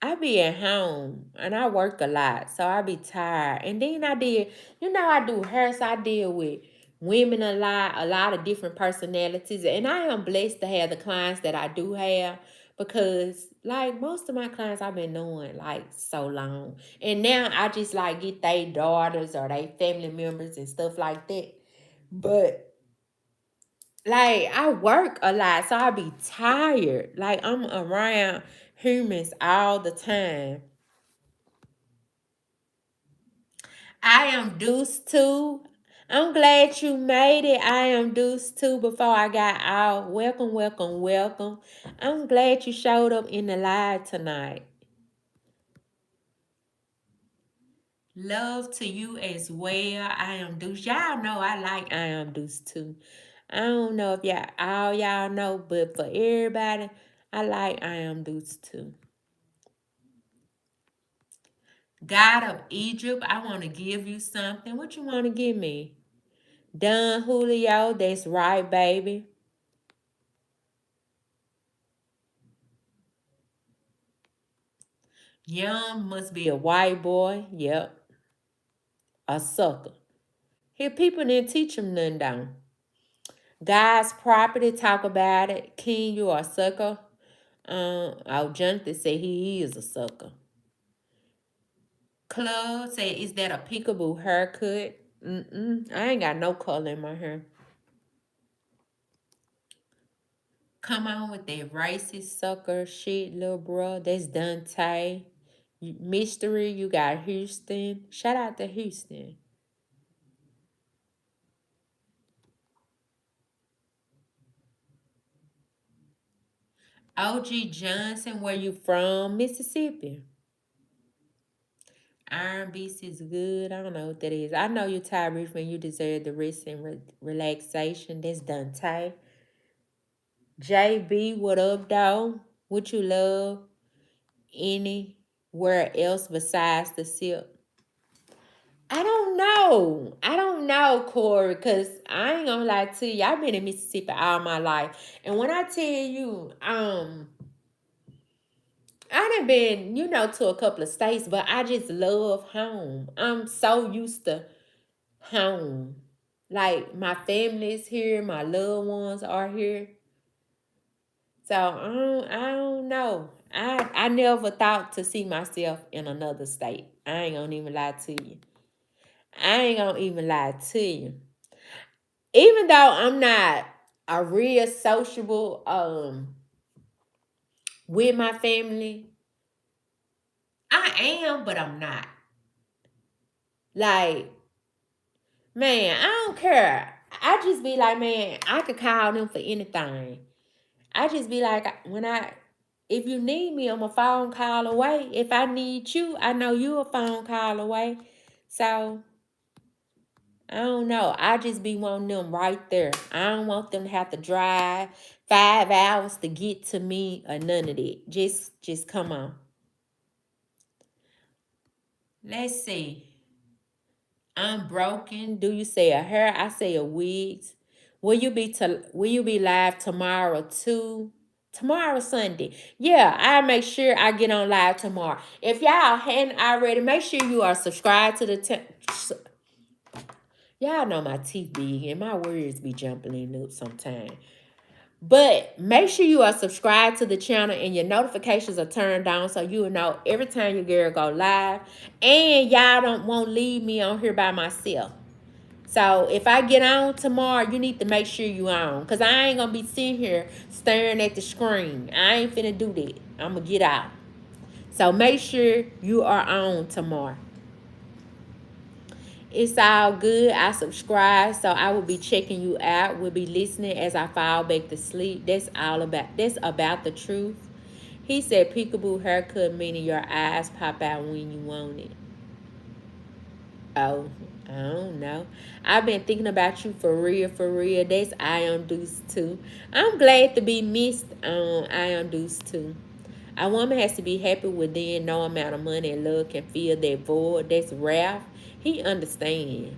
Speaker 1: I be at home and I work a lot, so I be tired. And then I did, I do hair, so I deal with women a lot of different personalities. And I am blessed to have the clients that I do have because like most of my clients I've been knowing like so long. And now I just like get their daughters or their family members and stuff like that. But like I work a lot, so I be tired. Like I'm around humans all the time. I am deuced too. I'm glad you made it. I am deuced too before I got out. Welcome, welcome, welcome. I'm glad you showed up in the live tonight. Love to you as well. I am deuced. Y'all know I like I am deuced too. I don't know if y'all know, but for everybody, I like I am deuced too. God of Egypt, I want to give you something. What you want to give me? Don Julio, that's right, baby. Young must be a white boy. Yep, a sucker. Here, people didn't teach him nothing down. God's property, talk about it. King, you are a sucker. Our Jonathan say he is a sucker. Club say, is that a peekaboo haircut? I ain't got no color in my hair. Come on with that racist sucker shit, little bro. That's Dante. Mystery, you got Houston. Shout out to Houston. OG Johnson, where you from? Mississippi. Iron Beast is good. I don't know what that is. I know you tired when you deserve the rest and relaxation. That's Dante. JB, what up, dog? What you love? Anywhere else besides the sip? I don't know. I don't know, Corey, because I ain't gonna lie to you. I've been in Mississippi all my life. And when I tell you, I done been, to a couple of states, but I just love home. I'm so used to home. Like my family's here, my loved ones are here. So I don't know. I never thought to see myself in another state. I ain't gonna even lie to you. I ain't gonna even lie to you. Even though I'm not a real sociable with my family, I am, but I'm not. Like, man, I don't care. I just be like, man, I could call them for anything. I just be like, if you need me, I'm a phone call away. If I need you, I know you a phone call away. So I don't know. I just be wanting them right there. I don't want them to have to drive 5 hours to get to me or none of that. Just come on. Let's see. I'm broken. Do you say a hair? I say a wigs. Will you be live tomorrow too? Tomorrow Sunday. Yeah, I'll make sure I get on live tomorrow. If y'all hadn't already, make sure you are subscribed to the y'all know my teeth big and my words be jumping in up sometimes. But make sure you are subscribed to the channel and your notifications are turned on so you will know every time your girl go live. And y'all won't leave me on here by myself. So if I get on tomorrow, you need to make sure you on. Because I ain't going to be sitting here staring at the screen. I ain't finna do that. I'm going to get out. So make sure you are on tomorrow. It's all good. I subscribe, so I will be checking you out. Will be listening as I fall back to sleep. That's about the truth. He said peekaboo haircut, meaning your eyes pop out when you want it. Oh, I don't know. I've been thinking about you for real, for real. That's I am Deuce too. I'm glad to be missed on I am Deuce too. A woman has to be happy within no amount of money and love can fill that void. That's Ralph. He understands.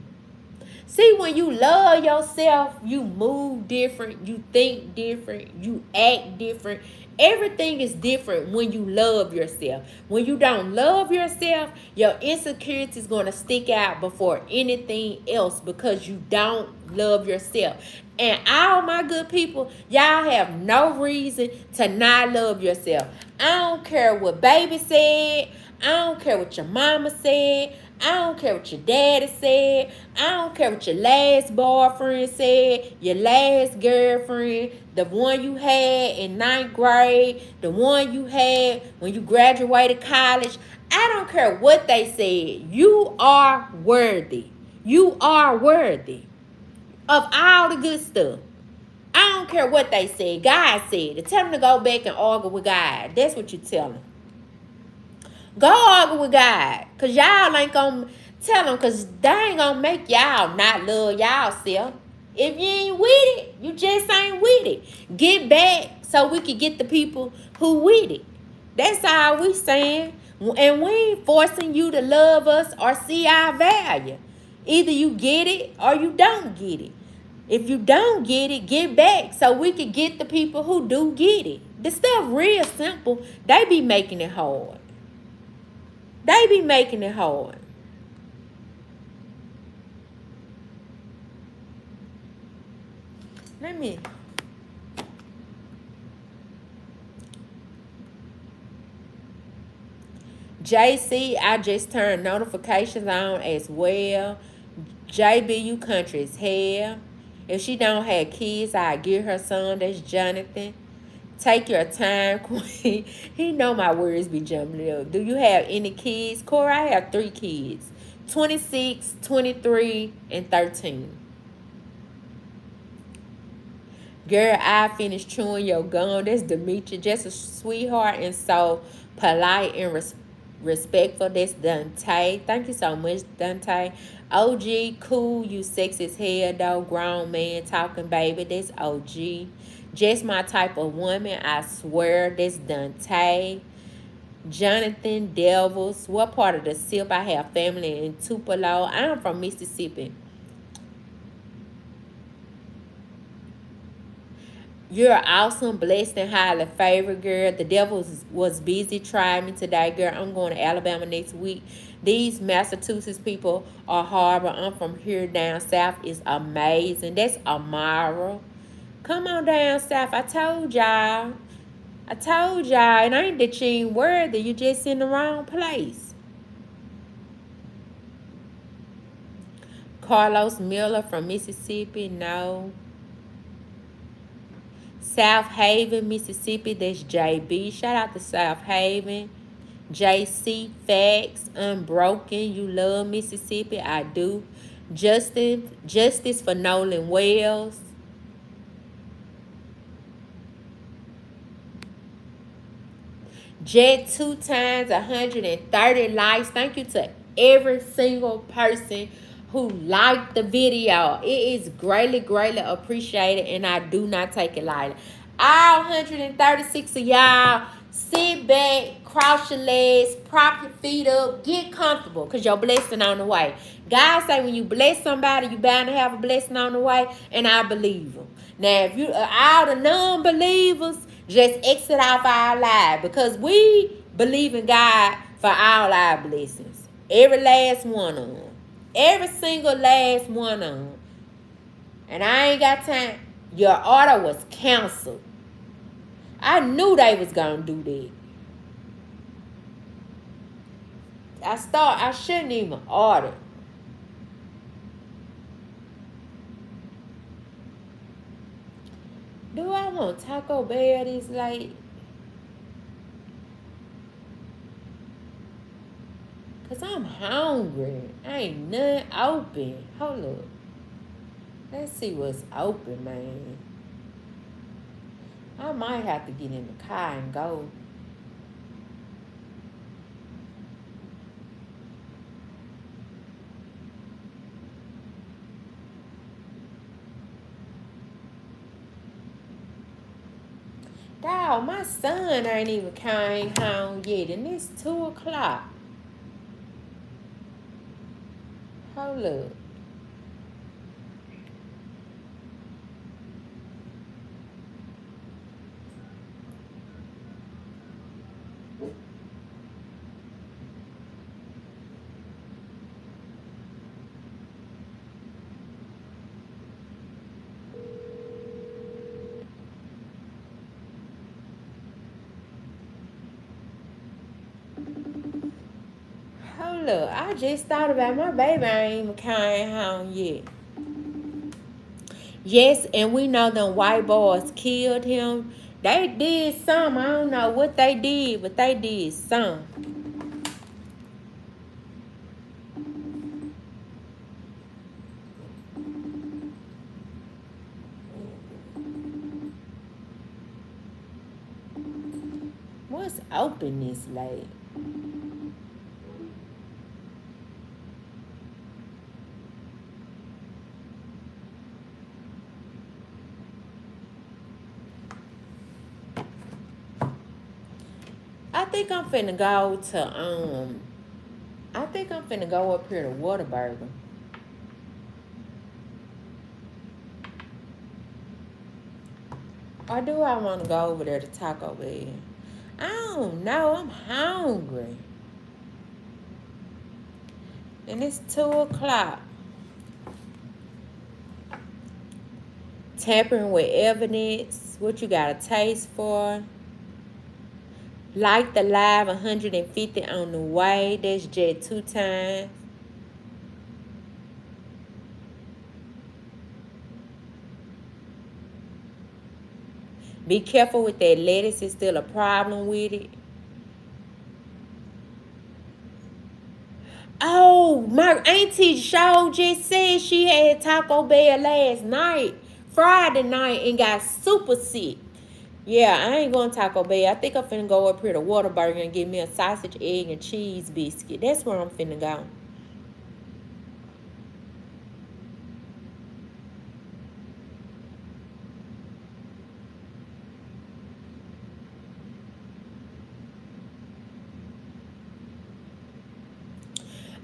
Speaker 1: See, when you love yourself, you move different, you think different, you act different. Everything is different when you love yourself. When you don't love yourself, your insecurity is going to stick out before anything else because you don't love yourself. And all my good people, y'all have no reason to not love yourself. I don't care what baby said. I don't care what your mama said. I don't care what your daddy said. I don't care what your last boyfriend said, your last girlfriend, the one you had in ninth grade, the one you had when you graduated college. I don't care what they said. You are worthy. You are worthy of all the good stuff. I don't care what they said. God said it. Tell them to go back and argue with God. That's what you tell them. Go argue with God. Because y'all ain't going to tell them. Because they ain't going to make y'all not love y'all self. If you ain't with it, you just ain't with it. Get back so we can get the people who with it. That's all we saying. And we ain't forcing you to love us or see our value. Either you get it or you don't get it. If you don't get it, get back so we can get the people who do get it. The stuff real simple. They be making it hard. They be making it hard. Let me. JC, I just turned notifications on as well. JBU country is hell. If she don't have kids, I give her son. That's Jonathan. Take your time, Queen. He know my words be jumping up. Do you have any kids? Corey, I have 3 kids. 26, 23, and 13. Girl, I finished chewing your gum. That's Demetria. Just a sweetheart and so polite and respectful. That's Dante. Thank you so much, Dante. OG, cool. You sexy as hell, though. Grown man talking, baby. That's OG. Just my type of woman. I swear. That's Dante. Jonathan Devils. What part of the SIP? I have family in Tupelo. I'm from Mississippi. You're awesome, blessed, and highly favored, girl. The devil was busy trying me today, girl. I'm going to Alabama next week. These Massachusetts people are horrible. I'm from here down south. It's amazing. That's Amara. Come on down south. I told y'all. I told y'all. It ain't that you ain't worthy. You just in the wrong place. Carlos Miller from Mississippi. No. South Haven, Mississippi. That's JB. Shout out to South Haven. JC Facts, Unbroken. You love Mississippi. I do. Justice for Nolan Wells. Jet 2 times 130 likes. Thank you to every single person who liked the video. It is greatly, greatly appreciated, and I do not take it lightly. All 136 of y'all, sit back, cross your legs, prop your feet up, get comfortable, because your blessing on the way. God say when you bless somebody, you bound to have a blessing on the way, and I believe them. Now, if you all the non-believers, just exit off our life, because we believe in God for all our blessings. Every last one of them. Every single last one of them. And I ain't got time. Your order was canceled. I knew they was going to do that. I shouldn't even order. Do I want Taco Bell this late? Because I'm hungry. Ain't nothing open. Hold up. Let's see what's open, man. I might have to get in the car and go. Dog, my son ain't even came home yet, and it's 2 o'clock. Hold up. Hold up. I just thought about my baby ain't even came home yet. Yes, and we know them white boys killed him. They did some. I don't know what they did, but they did some. What's open this late? I think I'm finna go to I think I'm finna go up here to Whataburger. Or do I want to go over there to Taco Bell? I don't know. I'm hungry. And it's 2 o'clock. Tampering with evidence. What you got a taste for? Like the live 150 on the way. That's just 2 times. Be careful with that lettuce. It's still a problem with it. Oh, my auntie Shaw just said she had Taco Bell last night, Friday night, and got super sick. Yeah, I ain't going to Taco Bell. I think I'm finna go up here to Whataburger and get me a sausage, egg, and cheese biscuit. That's where I'm finna go.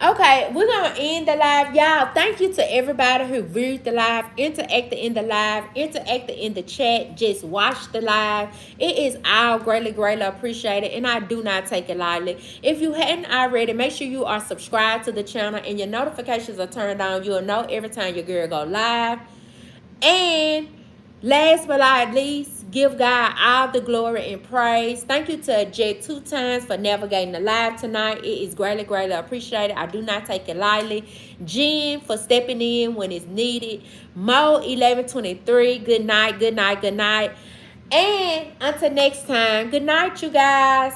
Speaker 1: Okay, we're going to end the live. Y'all, thank you to everybody who viewed the live, interacted in the live, interacted in the chat, just watched the live. It is all greatly, greatly appreciated, and I do not take it lightly. If you hadn't already, make sure you are subscribed to the channel and your notifications are turned on. You'll know every time your girl go live. And last but not least, give God all the glory and praise. Thank you to Jet 2 times for navigating the live tonight. It is greatly, greatly appreciated. I do not take it lightly. Jen for stepping in when it's needed. Mo 1123. Good night, good night, good night. And until next time, good night, you guys.